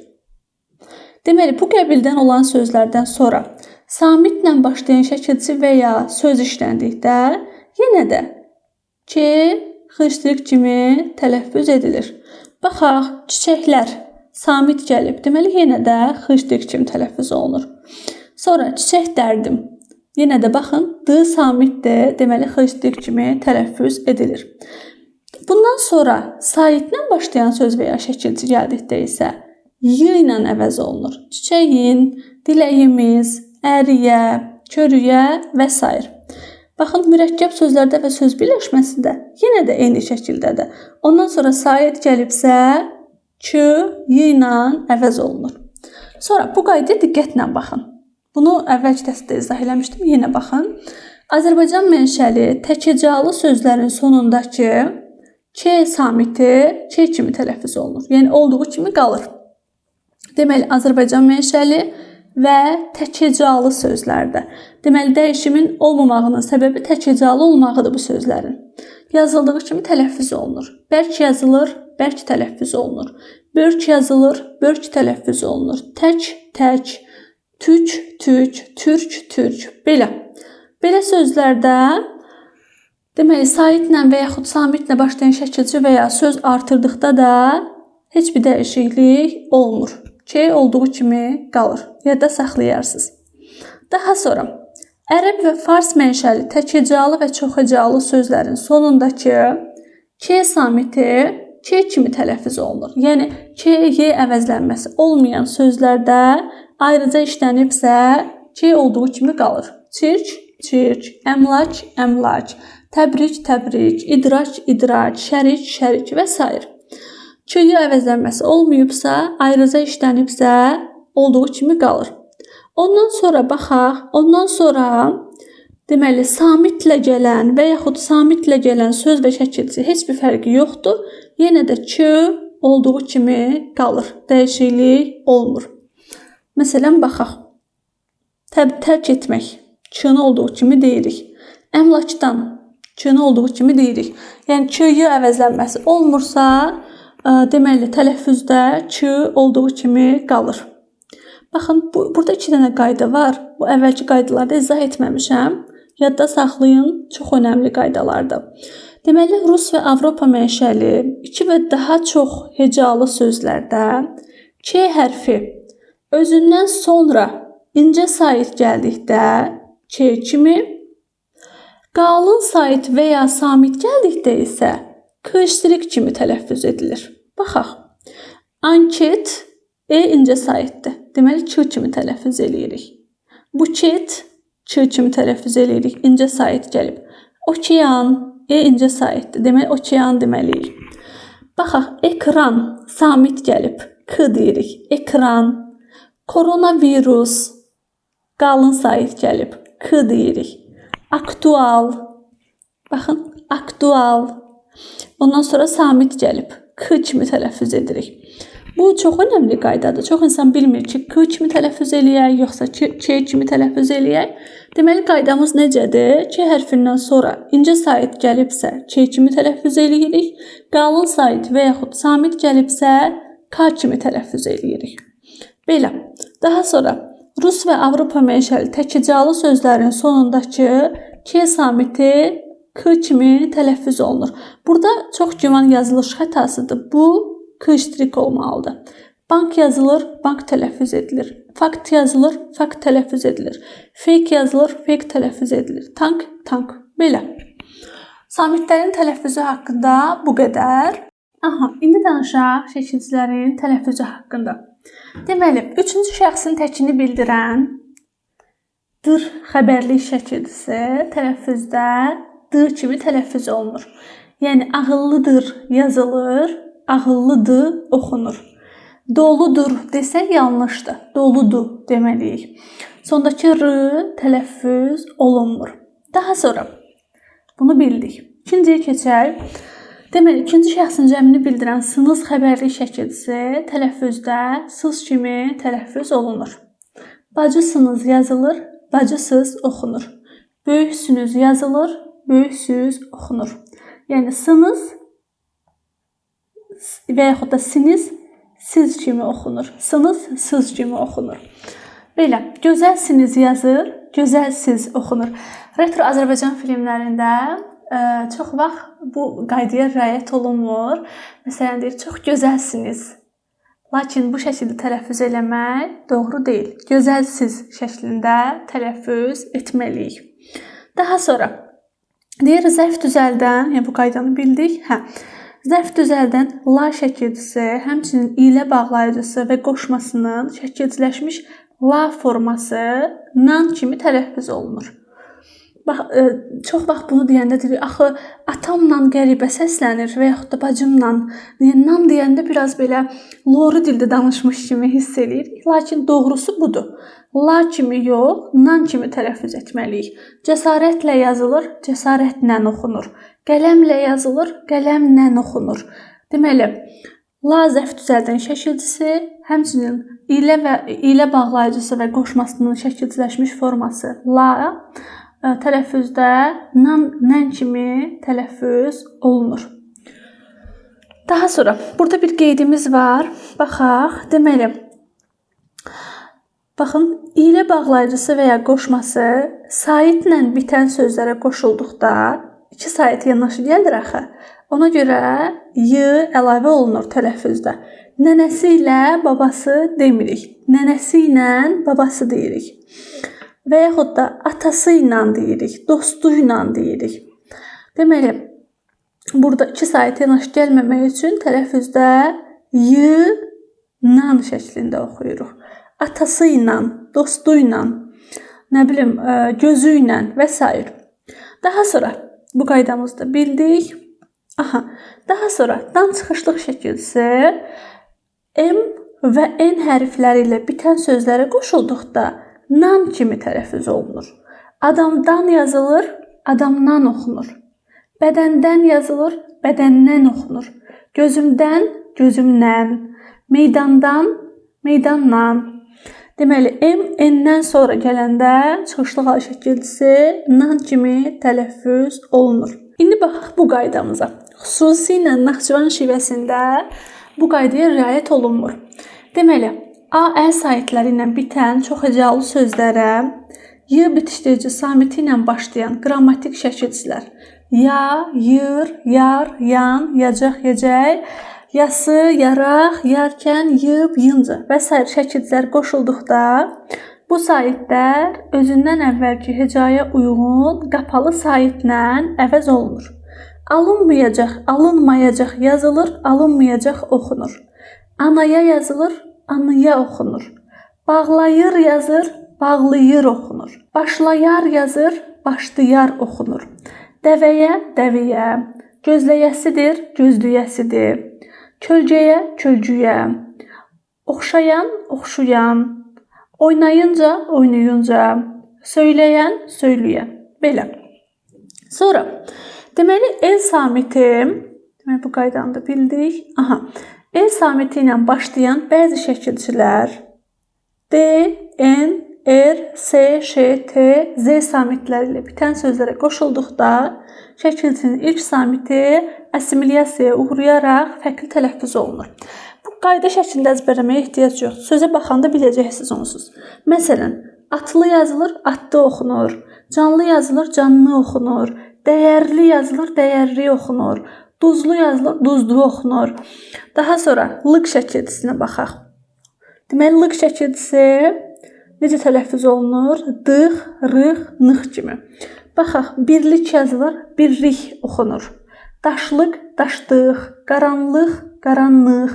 Deməli, bu qəbildən olan sözlərdən sonra samitlə başlayan şəkilci və ya söz işləndikdə yenə də Ç, X kimi tələffüz edilir. Baxaq, çiçəklər. Samit gəlib. Deməli, yenə də x kimi tələffüz olunur. Sonra çiçək dərdim. Yenə də baxın, d samitdir. Deməli, x kimi tələffüz edilir. Bundan sonra saitlə başlayan söz və ya şəkilci gəldikdə isə y ilə əvəz olunur. Çiçəyin, diləyimiz, əriyə, körüyə və s. Baxın, mürəkkəb sözlərdə və söz birləşməsində yenə də eyni şəkildədir. Ondan sonra sait gəlibsə Ç, Y ilə əvəz olunur. Sonra bu qaydaya diqqətlə baxın. Bunu əvvəlki dərsdə izah eləmişdim. Yenə baxın. Azərbaycan mənşəli təkhecalı sözlərin sonundakı Ç samiti Ç kimi tələffüz olunur. Yəni olduğu kimi qalır. Deməli, Azərbaycan mənşəli və təkhecalı sözlərdə. Deməli, dəyişimin olmamağının səbəbi təkhecalı olmağıdır bu sözlərin. Yazıldığı kimi tələffüz olunur. Bərk yazılır, bərk tələffüz olunur. Börk yazılır, börk tələffüz olunur. Tək, tək, tük, tük, türk, türk. Belə sözlərdə deməli, saitlə və yaxud samitlə başlayan şəkilci və ya söz artırdıqda da heç bir dəyişiklik olmur. Ç olduğu kimi qalır. Yadda saxlayarsınız. Daha sonra ərəb və fars mənşəli təkhecalı və çoxhecalı sözlərin sonundakı Ç samiti Ç kimi tələffüz olunur. Yəni, Ç-Y əvəzlənməsi olmayan sözlərdə ayrıca işlənibsə Ç olduğu kimi qalır. Çirk, çirk, əmlac, əmlac, təbrik, təbrik, idrac, idrac, şərik, şərik və s. Ç-Y əvəzlənməsi olmayıbsa, ayrıca işlənibsə olduğu kimi qalır. Ondan sonra baxaq, ondan sonra deməli, samitlə gələn və yaxud samitlə gələn söz və şəkilci heç bir fərqi yoxdur. Yenə də Ç olduğu kimi qalır. Dəyişiklik olmur. Məsələn, baxaq. Tərk etmək. Ç-nı olduğu kimi deyirik. Əmlakdan. Ç-nı olduğu kimi deyirik. Yəni, Ç-y əvəzlənməsi olmursa, deməli, tələffüzdə Ç olduğu kimi qalır. Baxın, burada 2 dənə qayda var. Bu əvvəlki qaydalarda izah etməmişəm. Yadda saxlayın, çox önəmli qaydalardır. Deməli, Rus və Avropa mənşəli 2 və daha çox hecalı sözlərdə K hərfi özündən sonra incə sait gəldikdə K kimi, qalın sait və ya samit gəldikdə isə K' kimi tələffüz edilir. Baxaq. Anket incə saitdir. Deməli K kimi tələffüz eləyirik. Buket K kimi tələffüz eləyirik. İncə sait gəlib. Okean incə saitdir. Deməli okean deməliyik. Baxaq, ekran samit gəlib. K deyirik. Ekran. Koronavirus qalın sait gəlib. K deyirik. Aktual. Baxın, aktual. Ondan sonra samit gəlib. K kimi tələffüz edirik. Bu çox önəmli qaydadır. Çox insan bilmir ki, K kimi tələffüz eləyək, yoxsa K kimi tələffüz eləyək. Deməli, qaydamız necədir? K hərfindən sonra incə sait gəlibsə, K kimi tələffüz eləyirik. Qalın sait və yaxud samit gəlibsə, K kimi tələffüz eləyirik. Belə. Daha sonra Rus və Avropa mənşəli təkicalı sözlərin sonundakı K samiti K kimi tələffüz olunur. Burada çox güman yazılış xətasıdır. Bu K' olmalıdır. Bank yazılır, bank tələffüz edilir. Fakt yazılır, fakt tələffüz edilir. Fake yazılır, fake tələffüz edilir. Tank, tank. Belə. Samitlərin tələffüzü haqqında bu qədər. İndi danışaq şəkilçilərin tələffüzü haqqında. Deməli, üçüncü şəxsin təkini bildirən dır xəbərlik şəkilçisi tələffüzdə D kimi tələffüz olunur. Yəni, ağıllıdır yazılır, ağıllıdır oxunur. Doludur desək yanlışdır. Doludur deməliyik. Sondakı R tələffüz olunmur. Daha sonra bunu bildik. İkinciyə keçək. Deməli, ikinci şəxsin cəmini bildirən sınız xəbərlik şəkilçisi tələffüzdə sız kimi tələffüz olunur. Bacısınız yazılır, bacısız oxunur. Böyüksünüz yazılır, böyüksüz oxunur. Yəni, sınız və yaxud da siniz siz kimi oxunur. Sınız sız kimi oxunur. Belə, gözəlsiniz yazır, gözəlsiz oxunur. Retro Azərbaycan filmlərində çox vaxt bu qaydaya riayət olunmur. Məsələn, deyir, çox gözəlsiniz. Lakin bu şəkildə tələffüz eləmək doğru deyil. Gözəlsiz şəklində tələffüz etməliyik. Daha sonra deyir, zərf düzəldən, yəni bu qaydanı bildik. Zərf düzəldən la şəkilçisi, həmçinin ilə bağlayıcısı və qoşmasının şəkilçiləşmiş la forması nan kimi tələffüz olunur. Bax, çox vaxt bunu deyəndə deyir, axı atamla qəribə səslənir və yaxud da bacımla. Nan deyəndə biraz belə loru dildə danışmış kimi hiss eləyir. Lakin doğrusu budur. La kimi yox, nan kimi tələffüz etməliyik. Cəsarətlə yazılır, cəsarətlə oxunur. Qələmlə yazılır, qələmlə oxunur. Deməli, la zərf düzəldən şəkilçisi, həmçinin ilə bağlayıcısı və qoşmasının şəkilçiləşmiş forması la tələffüzdə nən kimi tələffüz olunur. Daha sonra burada bir qeydimiz var. Baxaq. Deməli, baxın, ilə bağlayıcısı və ya qoşması saitlə bitən sözlərə qoşulduqda iki sait yanaşı gəlir axı. Ona görə y əlavə olunur tələffüzdə. Nənəsi ilə babası demirik. Nənəsi ilə babası deyirik. Və yaxud da atası ilə deyirik, dostu ilə deyirik. Deməli, burada iki sait yanaşı gəlməmək üçün tələffüzdə y nan şəklində oxuyuruq. Atası ilə, dostu ilə, nə bilim, gözü ilə və s. Daha sonra bu qaydamızda bildik. Daha sonra dan çıxışlıq şəkilçisi m və n hərfləri ilə bitən sözlərə qoşulduqda nan kimi tələffüz olunur. Adamdan yazılır, adamdan oxunur. Bədəndən yazılır, bədəndən oxunur. Gözümdən, gözümdən. Meydandan, meydandan. Deməli, n-dən sonra gələndə çıxışlıq hal şəkilçisi nan kimi tələffüz olunur. İndi baxaq bu qaydamıza. Xüsusilə Naxçıvan şivəsində bu qaydaya riayət olunmur. Deməli, A-ə saitləri ilə bitən çox hecalı sözlərə y bitişdirici samiti ilə başlayan qrammatik şəkilçilər ya, yır, yar, yan, yacaq, yəcək yası, yaraq, yarkən, yıb, yınca və s. şəkillər qoşulduqda bu saitlər özündən əvvəlki hecaya uyğun qapalı saitlə əvəz olunur. Alınmayacaq, alınmayacaq yazılır, alınmayacaq oxunur. Anaya yazılır, anıya oxunur. Bağlayır yazır, bağlayır oxunur. Başlayar yazır, başlayar oxunur. Dəvəyə, dəviyə. Gözləyəsidir, gözləyəsidir. Kölgəyə, kölgüyə. Oxşayan, oxşuyan. Oynayınca, oynayınca. Söyləyən, söyləyən. Belə. Sonra deməli el samiti, deməli bu qaydanı da bildik. El samiti ilə başlayan bəzi şəkilçilər D, N, R, S, Ş, T, Z samitləri ilə bitən sözlərə qoşulduqda şəkilçinin ilk samiti assimilyasiyaya uğrayaraq fərqli tələffüz olunur. Bu qayda şəklində əzbərləməyə ehtiyac yoxdur. Sözə baxanda biləcəksiniz onsuz. Məsələn, atlı yazılır, atlı oxunur. Canlı yazılır, canlı oxunur. Dəyərli yazılır, dəyərli oxunur. Duzlu yazılır, duzlu oxunur. Daha sonra lıq şəkilçisinə baxaq. Deməli, lıq şəkilçisi necə tələffüz olunur? Dıq, rıq, nıq kimi. Baxaq, birlik yazılır, birlik oxunur. Daşlıq, daşdıq, qaranlıq, qaranlıq.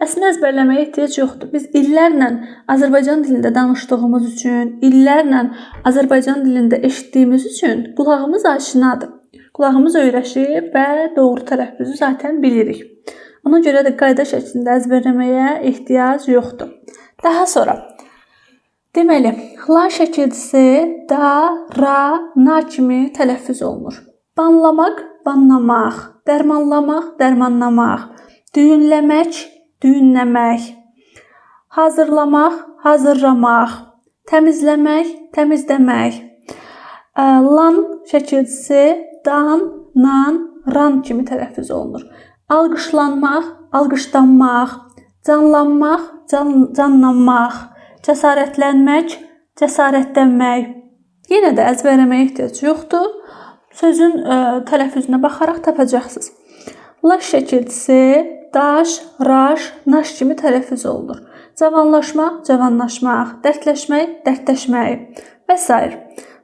Əslində əzbərləməyə ehtiyac yoxdur. Biz illərlə Azərbaycan dilində danışdığımız üçün, illərlə Azərbaycan dilində eşitdiyimiz üçün qulağımız aşinadır. Qulağımız öyrəşib və doğru tələffüzü zaten bilirik. Ona görə də qayda şəklində əzbərləməyə ehtiyac yoxdur. Daha sonra deməli, la şəkilçisi da, ra, na kimi tələffüz olunur. Banlamaq, banlamaq, dərmanlamaq, dərmanlamaq, düyünləmək, düyünləmək, hazırlamaq, hazırlamaq, təmizləmək, təmizləmək. Lan şəkilçisi dan, nan, ran kimi tələffüz olunur. Alqışlanmaq, alqışlanmaq, canlanmaq, canlanmaq, cəsarətlənmək, cəsarətlənmək. Yenə də əzbərləməyə ehtiyac yoxdur. Sözün tələffüzünə baxaraq tapacaqsınız. Laş şəkilçisi daş, raş, naş kimi tələffüz olunur. Cavanlaşmaq, cavanlaşmaq, dərdləşmək, dərdləşmək və s.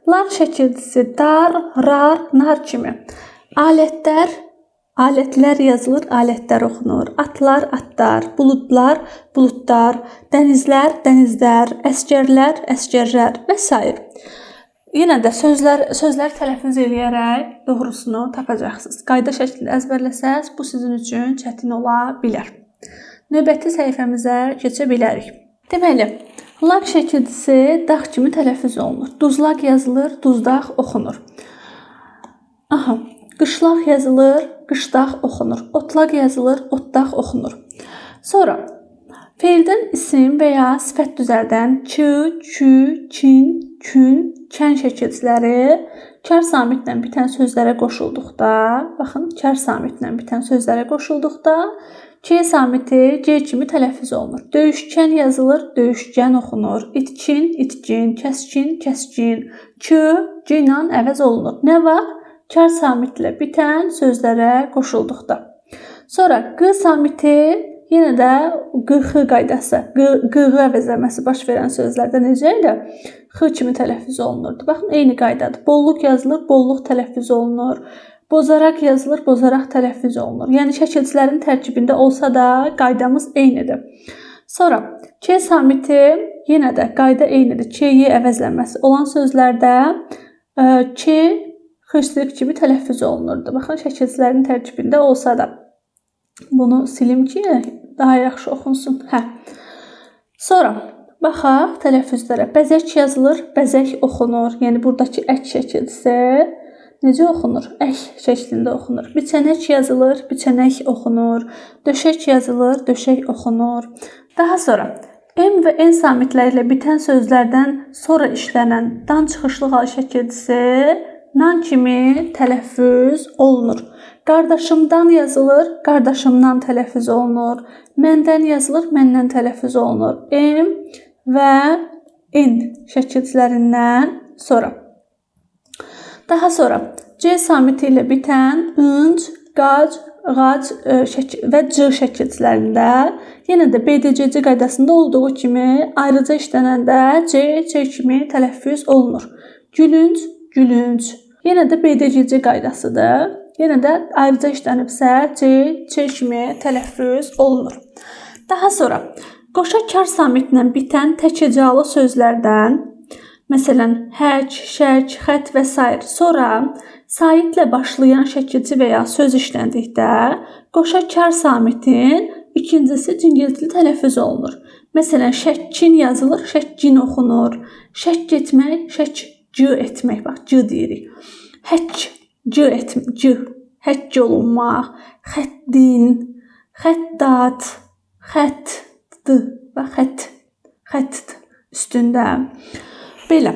Lar şəkilçisi dar, rar, nar kimi. Alətlər, alətlər yazılır, alətlər oxunur. Atlar, atlar, buludlar, buludlar, dənizlər, dənizlər, əskərlər, əskərlər və s. Yenə də sözlər tələffüz eləyərək doğrusunu tapacaqsınız. Qayda şəklində əzbərləsəz, bu sizin üçün çətin ola bilər. Növbəti səhifəmizə keçə bilərik. Deməli, laq şəkilçisi dağ kimi tələffüz olunur. Duzlaq yazılır, duzdaq oxunur. Qışlaq yazılır, qışdaq oxunur. Otlaq yazılır, otdaq oxunur. Sonra feildən isim və ya sifət düzəldən çı, çü, çin, kün, kən şəkilçiləri kar samitlə bitən sözlərə qoşulduqda, baxın, kar samitlə bitən sözlərə qoşulduqda K samiti C kimi tələffüz olunur. Döyüşkən yazılır, döyüşkən oxunur. İtkin, itkin, kəskin, kəskin. K, C ilə əvəz olunur. Nə vaxt? Kar samitlə bitən sözlərə qoşulduqda. Sonra Q samiti yenə də Q-X qaydası, Q-Q əvəzləməsi baş verən sözlərdə necə idi? X kimi tələffüz olunurdu. Baxın, eyni qaydadır. Bolluq yazılır, bolluq tələffüz olunur. Bozaraq yazılır, bozaraq tələffüz olunur. Yəni şəkilçilərin tərkibində olsa da qaydamız eynidir. Sonra K samiti yenə də qayda eynidir. K-yi əvəzlənməsi olan sözlərdə K xışlıq kimi tələffüz olunurdu. Baxın, şəkilçilərin tərkibində olsa da. Bunu silim ki, daha yaxşı oxunsun. Sonra baxaq tələffüzlərə. Bəzək yazılır, bəzək oxunur. Yəni buradakı ək şəkilçisi necə oxunur? Ək şəklində oxunur. Biçənək yazılır, biçənək oxunur. Döşək yazılır, döşək oxunur. Daha sonra M və N samitləri ilə bitən sözlərdən sonra işlənən dan çıxışlı hal şəkilçisi nan kimi tələffüz olunur. Qardaşımdan yazılır, qardaşımdan tələffüz olunur. Məndən yazılır, məndən tələffüz olunur. M və N şəkilçilərindən sonra. Daha sonra C samiti ilə bitən ınc, qac, ağac və c şəkillərində yenə də BDCC qaydasında olduğu kimi ayrıca işlənəndə c kimi tələffüz olunur. Gülünc, gülünc. Yenə də BDCC qaydasıdır. Yenə də ayrıca işlənibsə c kimi tələffüz olunur. Daha sonra qoşa kar samitlə bitən təkəcalı sözlərdən, məsələn, hək, şək, xət və s. sonra saitlə başlayan şəkilci və ya söz işləndikdə qoşa kar samitin ikincisi cingiltili tələffüz olunur. Məsələn, şəkkin yazılır, şəkkin oxunur. Şəkk etmək, şəkc etmək. Bax, c deyirik. Həkk, c. Həkk olunmaq, xəddin, xəddat, xəttd və xətt üstündə. Belə.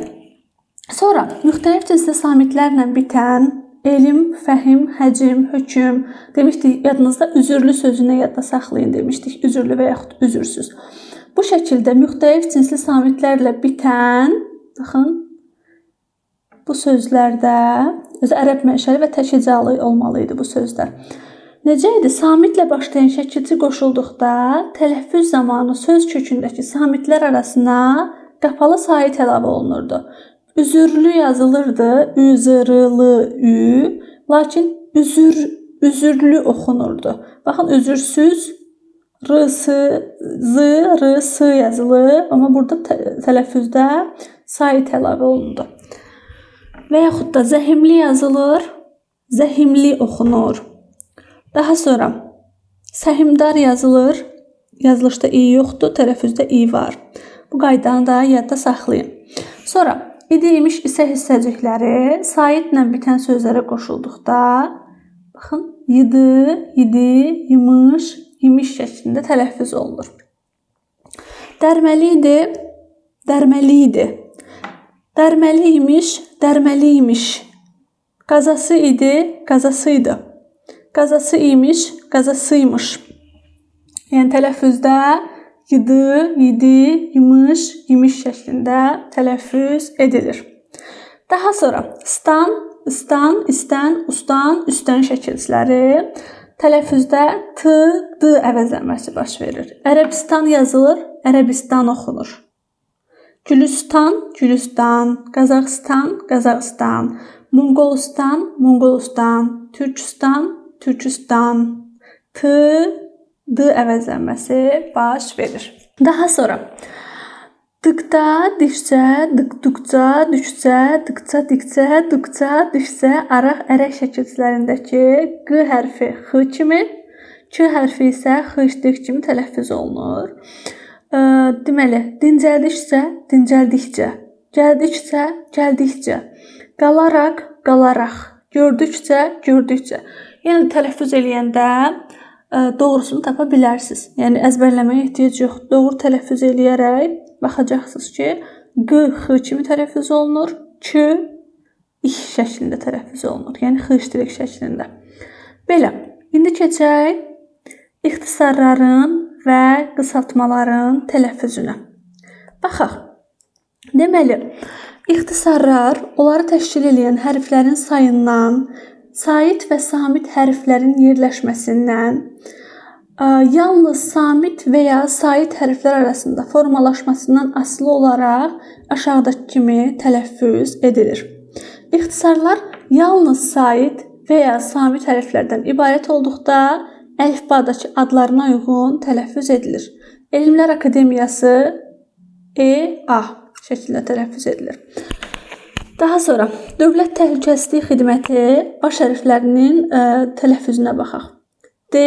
Sonra müxtəlif cinsli samitlərlə bitən elm, fəhim, həcm, hökm demişdik. Yadınızda üzürlü sözünü yadda saxlayın demişdik. Üzürlü və yaxud üzürsüz. Bu şəkildə müxtəlif cinsli samitlərlə bitən, baxın, bu sözlərdə özü ərəb mənşəli və təkəcalı olmalı idi bu sözlər. Necə idi? Samitlə başlayan şəkilci qoşulduqda tələffüz zamanı söz kökündəki samitlər arasına qapalı sait əlavə olunurdu. Üzürlü yazılırdı, üzürlü, lakin üzürlü oxunurdu. Baxın, üzürsüz, rısı, zı, rısı yazılır, amma burada tələffüzdə sait əlavə olundu. Və yaxud da zəhimli yazılır, zəhimli oxunur. Daha sonra səhimdar yazılır, yazılışda i yoxdur, tələffüzdə i var. Bu qaydanı da yadda saxlayın. Sonra idi, imiş, isə hissəcikləri saitlə bitən sözlərə qoşulduqda, baxın, yidi, yidi, yımış, imiş şəklində tələffüz olunur. Dərməli idi, dərməli idi. Dərməli imiş, dərməli imiş. Qazası idi, qazasıydı. Qazası imiş, qazasıymış. Yəni tələffüzdə yidi, yidi, yımış, imiş şəklində tələffüz edilir. Daha sonra stan, istan, istən, ustan, üstən şəkilləri tələffüzdə t, d əvəzlənməsi baş verir. Ərəbistan yazılır, ərəbistan oxunur. Gülüstan, Gülüstan, Qazaxıstan, Qazaxıstan, Monqolistan, Monqolistan, Türkistan, Türkistan, t, d əvəzlənməsi baş verir. Daha sonra dıqda, dişcə, dıqduqca, düşcə, dıqca, dikcə, dıqca, düşcə, araq, ərək şəkillərindəki q hərfi x kimi, ç hərfi isə x kimi tələffüz olunur. Deməli, dincəldikcə, dincəldikcə, gəldikcə, gəldikcə, qalaraq, qalaraq, gördükcə, gördükcə. Yəni tələffüz eləyəndə doğrusunu tapa bilərsiniz. Yəni əzbərləməyə ehtiyac yox. Doğru tələffüz eləyərək baxacaqsınız ki, q x kimi tələffüz olunur, ç ix şəklində tələffüz olunur. Yəni x şəklində. Belə. İndi keçək ixtisarların və qısaltmaların tələffüzünə. Baxaq. Deməli, ixtisarlar onları təşkil edən hərflərin sayından, sait və samit hərflərin yerləşməsindən, yalnız samit və ya sait hərflər arasında formalaşmasından asılı olaraq aşağıdakı kimi tələffüz edilir. İxtisarlar yalnız sait və ya samit hərflərdən ibarət olduqda əlifbadakı adlarına uyğun tələffüz edilir. Elmlər Akademiyası E-A şəklində tələffüz edilir. Daha sonra Dövlət Təhlükəsizlik Xidməti baş hərflərinin tələffüzünə baxaq. D,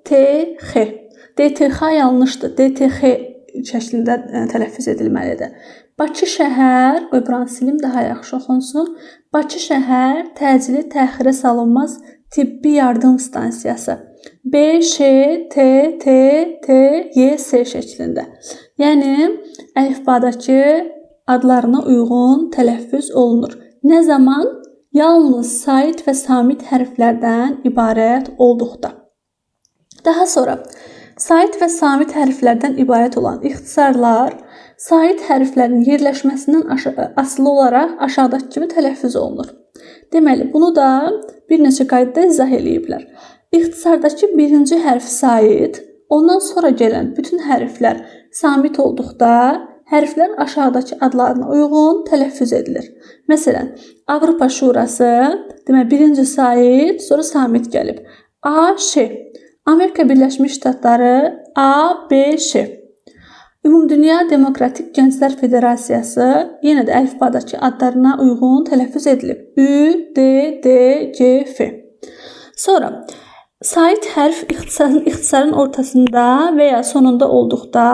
T, X. DTX yanlışdır. DTX şəklində tələffüz edilməlidir. Bakı şəhər, qoy buranı silim daha yaxşı oxunsun. Bakı şəhər təcili təxirə salınmaz tibbi yardım stansiyası. B, Ş, T, T, T, Y, S şəklində. Yəni, əlifbadakı adlarına uyğun tələffüz olunur. Nə zaman? Yalnız sait və samit hərflərdən ibarət olduqda. Daha sonra, sait və samit hərflərdən ibarət olan ixtisarlar Sait hərflərin yerləşməsindən asılı olaraq aşağıdakı kimi tələffüz olunur. Deməli, bunu da bir neçə qaydada izah eləyiblər. İxtisardakı birinci hərf sait, ondan sonra gələn bütün hərflər samit olduqda hərflər aşağıdakı adlarına uyğun tələffüz edilir. Məsələn, Avropa Şurası, demək birinci sait, sonra samit gəlib. A-Ş. Amerika Birləşmiş Ştatları A-B-Ş. Ümumdünya Demokratik Gənclər Federasiyası yenə də əlifbadakı adlarına uyğun tələffüz edilib. Ü-D-D-C-F. Sonra sait hərf ixtisarın ortasında və ya sonunda olduqda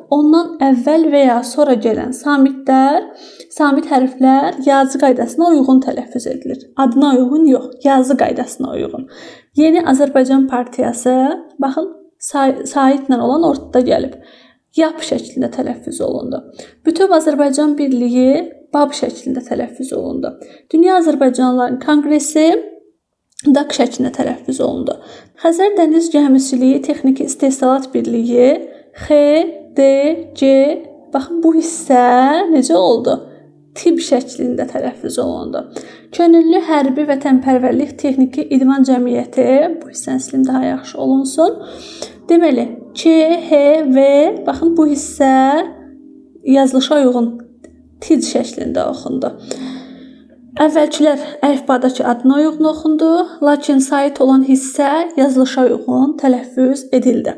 ondan əvvəl və ya sonra gələn samit hərflər yazı qaydasına uyğun tələffüz edilir. Adına uyğun yox, yazı qaydasına uyğun. Yeni Azərbaycan Partiyası, baxın, saitlə olan ortada gəlib. Yap şəklində tələffüz olundu. Bütöv Azərbaycan Birliyi BAB şəklində tələffüz olundu. Dünya Azərbaycanlıların Konqresi DAK şəklində tələffüz olundu. Xəzər Dəniz Gəmiçiliyi Texniki İstehsalat Birliyi XDC. Baxın, bu hissə necə oldu? Tib şəklində tələffüz olundu. Könüllü Hərbi Vətənpərvərlik Texniki İdman Cəmiyyəti, bu hissəni silim daha yaxşı olunsun. Deməli, K, H, V, baxın bu hissə yazılışa uyğun tid şəklində oxundu. Əvvəlkilər əlifbadakı adına uyğun oxundu, lakin sait olan hissə yazılışa uyğun tələffüz edildi.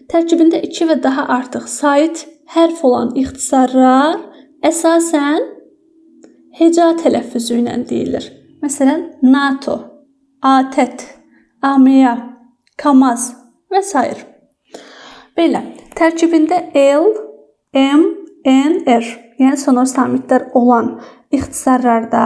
Tərkibində 2 və daha artıq sait hərf olan ixtisarlar əsasən heca tələffüzü ilə deyilir. Məsələn, NATO, ATƏT, AMEA, KAMAZ və s. Belə, tərkibində L, M, N, R, yəni sonor samitlər olan ixtisarlarda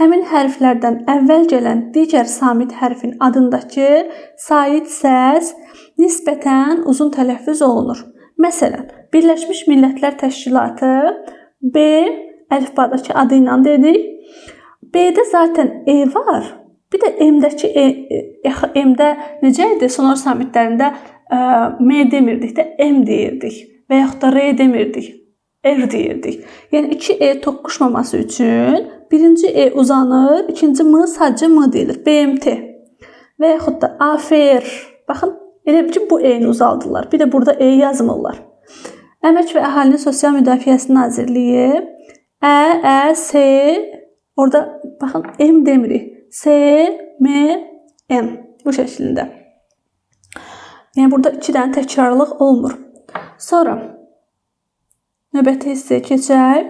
həmin hərflərdən əvvəl gələn digər samit hərfin adındakı sait səs nisbətən uzun tələffüz olunur. Məsələn, Birləşmiş Millətlər Təşkilatı B əlifbadakı adı ilə dedik. B-də zaten E var. Bir də M-dəki M-də necə idi? Sonor samitlərində M demirdik də M deyirdik və yaxud da R demirdik, R deyirdik. Yəni 2 E toqquşmaması üçün birinci E uzanır, ikinci M sadəcə M deyilir. BMT və yaxud da AFR. Baxın, elə ki bu E-ni uzaldırlar. Bir də burada E yazmırlar. Əmək və Əhalinin Sosial Müdafiəsi Nazirliyi S, orada baxın M demirik. S, M, M bu şəklində. Yəni burada 2 dənə təkrarlıq olmur. Sonra növbəti hissəyə keçək.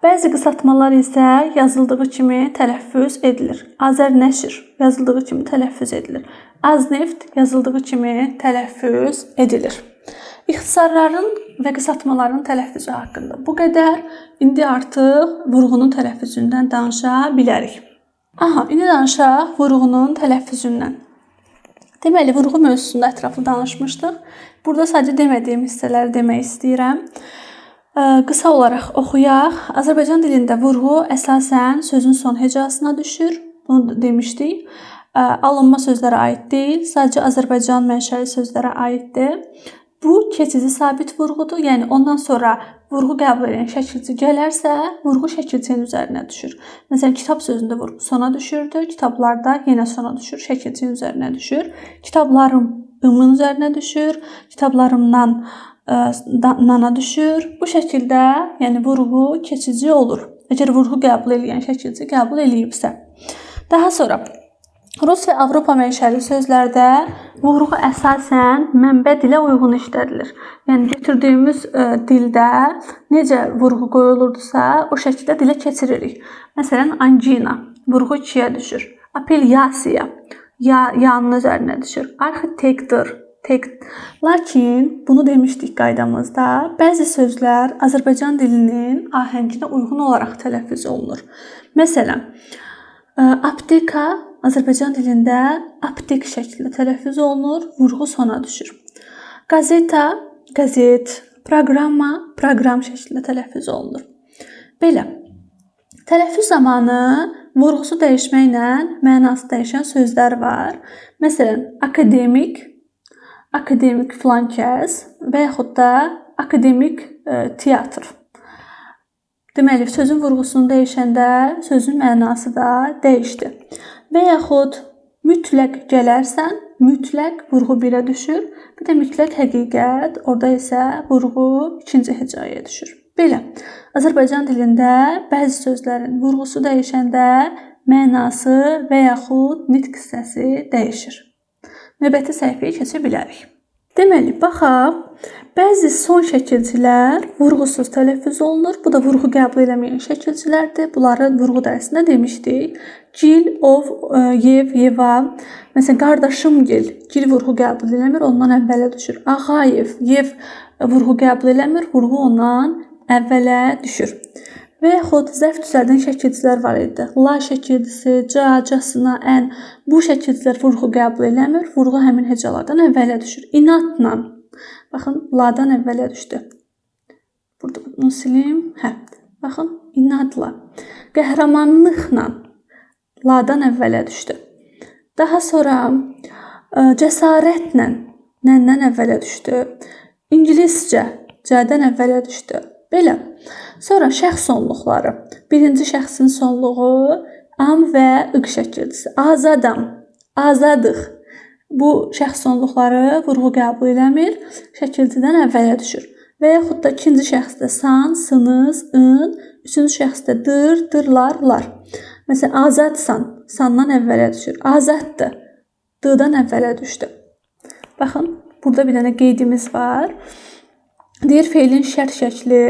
Bəzi qısaltmalar isə yazıldığı kimi tələffüz edilir. Azərnəşr yazıldığı kimi tələffüz edilir. Azneft yazıldığı kimi tələffüz edilir. İxtisarların və qısaltmaların tələffüzü haqqında bu qədər. İndi artıq vurğunun tələffüzündən danışa bilərik. İndi danışaq vurğunun tələffüzündən. Deməli, vurğu mövzusunda ətraflı danışmışdıq. Burada sadəcə demədiyim hissələri demək istəyirəm. Qısa olaraq oxuyaq. Azərbaycan dilində vurğu əsasən sözün son hecasına düşür. Bunu demişdik. Alınma sözlərə aid deyil. Sadəcə Azərbaycan mənşəli sözlərə aiddir. Bu keçici sabit vurğudur. Yəni ondan sonra vurğu qəbul edən şəkilçi gələrsə, vurğu şəkilçinin üzərinə düşür. Məsələn, kitab sözündə vurğu sona düşürdü. Kitablarda yenə sona düşür, şəkilçinin üzərinə düşür. Kitablarımın üzərinə düşür. Kitablarımdan nana düşür. Bu şəkildə, yəni vurğu keçici olur. Əgər vurğu qəbul edən şəkilçi qəbul eləyibsə. Daha sonra Rus və Avropa mənşəli sözlərdə vurğu əsasən mənbə dilə uyğun işlədilir. Yəni götürdüyümüz dildə necə vurğu qoyulurdusa, o şəkildə dilə keçiririk. Məsələn, angina vurğu 2-yə düşür. Apelyasiya yanın üzərinə düşür. Arxitektor Lakin bunu demişdik qaydamızda, bəzi sözlər Azərbaycan dilinin ahənginə uyğun olaraq tələffüz olunur. Məsələn, apteka Azərbaycan dilində aptek şəklində tələffüz olunur, vurğu sona düşür. Qazeta, qəzet, proqramma, proqram şəklində tələffüz olunur. Belə, tələffüz zamanı vurğusu dəyişməklə mənası dəyişən sözlər var. Məsələn, akademik filan kəs və yaxud da akademik teatr Deməli, sözün vurğusunu dəyişəndə sözün mənası da dəyişdi. Və yaxud mütləq gələrsən, mütləq vurğu 1-ə düşür. Bir də mütləq həqiqət, orada isə vurğu 2-ci hecaya düşür. Belə, Azərbaycan dilində bəzi sözlərin vurğusu dəyişəndə mənası və yaxud nitq hissəsi dəyişir. Növbəti səhifəyə keçə bilərik. Deməli, baxaq, bəzi son şəkilcilər vurğusuz tələffüz olunur. Bu da vurğu qəbul eləməyən şəkilcilərdir. Bunları vurğu dərsində demişdik. Gil, ov, yev, yeva. Məsələn, qardaşımgil, gil vurğu qəbul eləmir, ondan əvvələ düşür. Ağayev, yev vurğu qəbul eləmir, vurğu ondan əvvələ düşür. Və yaxud zərf düzəldən şəkilcilər var idi. La şəkilcisi, ca, casına, ən. Bu şəkilcilər vurğu qəbul eləmir. Vurğu həmin hecalardan əvvələ düşür. İnatla. Baxın, ladan əvvələ düşdü. Burada bunu silim. Hə. Baxın, inadla. Qəhrəmanlıqla. Ladan əvvələ düşdü. Daha sonra cəsarətlə. Nəndən əvvələ düşdü. İngiliscə. Cədən əvvələ düşdü. Belə. Sonra şəxs sonluqları. Birinci şəxsin sonluğu am və ıq şəkilcisi. Azadam, azadıq. Bu şəxs sonluqları vurğu qəbul eləmir, şəkilcidən əvvələ düşür. Və yaxud da ikinci şəxsdə san, sınız, ın, üçüncü şəxsdə dır, dırlar, lar. Məsələn, azadsan, sandan əvvələ düşür. Azaddır, dıdan əvvələ düşdü. Baxın, burada bir dənə qeydimiz var. Deyir, feilin şərt şəkli,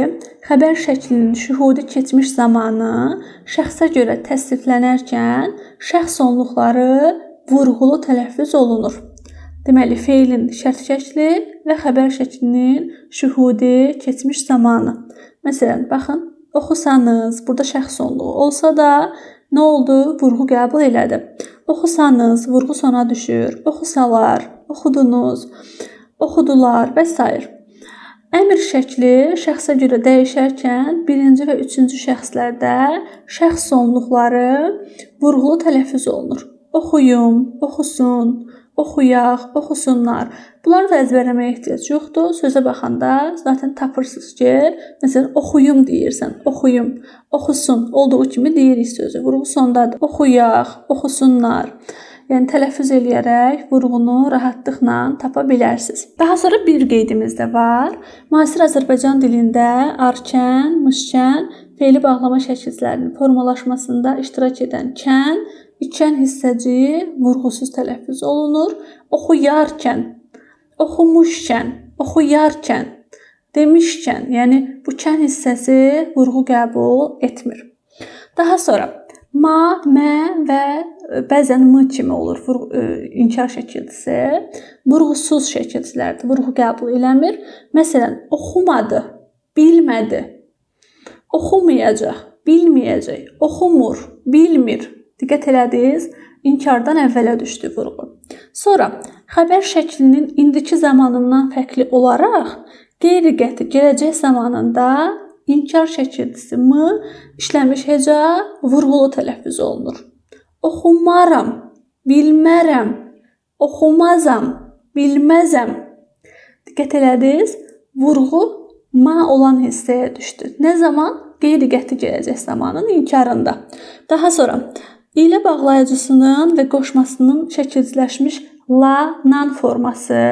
xəbər şəklinin şühudi keçmiş zamanı şəxsə görə təsdiqlənərkən şəxs sonluqları vurğulu tələffüz olunur. Deməli, feilin şərt şəkli və xəbər şəklinin şühudi keçmiş zamanı. Məsələn, baxın, oxusanız, burada şəxs sonluğu olsa da nə oldu? Vurğu qəbul elədi. Oxusanız, vurğu sona düşür. Oxusalar, oxudunuz, oxudular və s. Əmr şəkli şəxsə görə dəyişərkən birinci və üçüncü şəxslərdə şəxs sonluqları vurğulu tələffüz olunur. Oxuyum, oxusun, oxuyaq, oxusunlar. Bunları da əzbərləməyə ehtiyac yoxdur. Sözə baxanda zaten tapırsınız ki, məsələn, oxuyum deyirsən, oxuyum, oxusun olduğu kimi deyirik sözü. Vurğu sondadır. Oxuyaq, oxusunlar. Yəni, tələffüz eləyərək vurğunu rahatlıqla tapa bilərsiniz. Daha sonra bir qeydimiz də var. Müasir Azərbaycan dilində arkən, mışkən, feili bağlama şəkillərinin formalaşmasında iştirak edən kən, ikən hissəci vurğusuz tələffüz olunur. Oxuyarkən, oxumuşkən, oxuyarkən, demişkən, yəni bu kən hissəsi vurğu qəbul etmir. Daha sonra ma, mə və bəzən m kimi olur inkar şəkilcisi. Vurğusuz şəkilcilərdir. Vurğu qəbul eləmir. Məsələn, oxumadı, bilmədi. Oxumayacaq, bilməyəcək. Oxumur, bilmir. Diqqət elədiniz, inkardan əvvələ düşdü vurğu. Sonra xəbər şəklinin indiki zamanından fərqli olaraq qeyri-qəti gələcək zamanında inkar şəkilcisi m işlənmiş heca vurğulu tələffüz olunur. Oxumaram, bilmərəm, oxumazam, bilməzəm. Diqqət elədiniz, vurğu ma olan hissəyə düşdü. Nə zaman? Qeyri-qəti gələcək zamanın inkarında. Daha sonra ilə bağlayıcısının və qoşmasının şəkilciləşmiş la, nan forması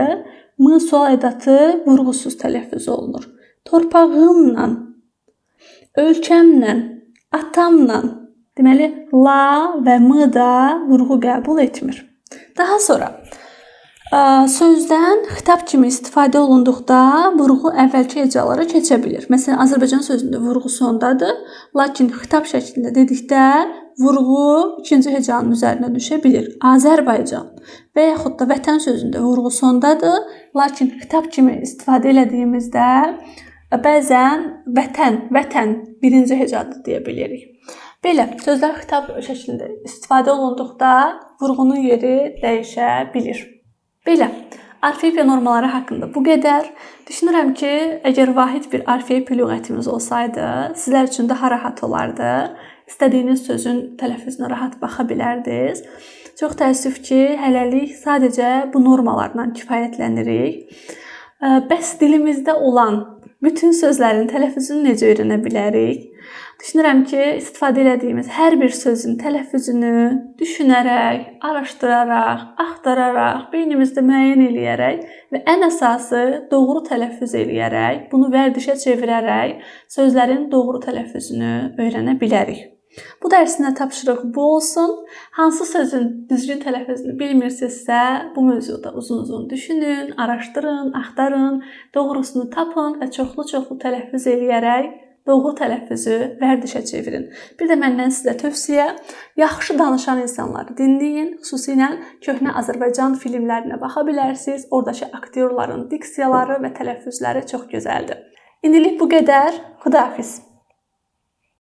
m sual ədatı vurğusuz tələffüz olunur. Torpağımla, ölkəmlə, atamla. Deməli, la və m da vurğu qəbul etmir. Daha sonra sözdən xitab kimi istifadə olunduqda vurğu əvvəlki hecalara keçə bilir. Məsələn, Azərbaycan sözündə vurğu sondadır, lakin xitab şəklində dedikdə vurğu ikinci hecanın üzərinə düşə bilir. Azərbaycan və yaxud da vətən sözündə vurğu sondadır, lakin xitab kimi istifadə elədiyimizdə bəzən vətən birinci hecadır deyə bilirik. Belə, sözlər xitab şəklində istifadə olunduqda vurğunun yeri dəyişə bilir. Belə, arxeologiya normaları haqqında bu qədər. Düşünürəm ki, əgər vahid bir arxeologiya lüğətimiz olsaydı, sizlər üçün daha rahat olardı. İstədiyiniz sözün tələffüzünə rahat baxa bilərdiniz. Çox təəssüf ki, hələlik sadəcə bu normalarla kifayətlənirik. Bəs dilimizdə olan bütün sözlərin tələffüzünü necə öyrənə bilərik? Düşünürəm ki, istifadə etdiyimiz hər bir sözün tələffüzünü düşünərək, araşdıraraq, axtararaq, beynimizdə müəyyən eləyərək və ən əsası doğru tələffüz eləyərək, bunu vərdişə çevirərək sözlərin doğru tələffüzünü öyrənə bilərik. Bu dərsin tapşırıq bu olsun. Hansı sözün düzgün tələffüzünü bilmirsinizsə, bu mövzuda uzun-uzun düşünün, araşdırın, axtarın, doğrusunu tapın və çoxlu-çoxlu tələffüz eləyərək doğru tələffüzü vərdişə çevirin. Bir də məndən sizə tövsiyə, yaxşı danışan insanları dinləyin. Xüsusilə köhnə Azərbaycan filmlərinə baxa bilərsiniz. Oradakı aktyorların diksiyaları və tələffüzləri çox gözəldir. İndilik bu qədər. Xudahafiz.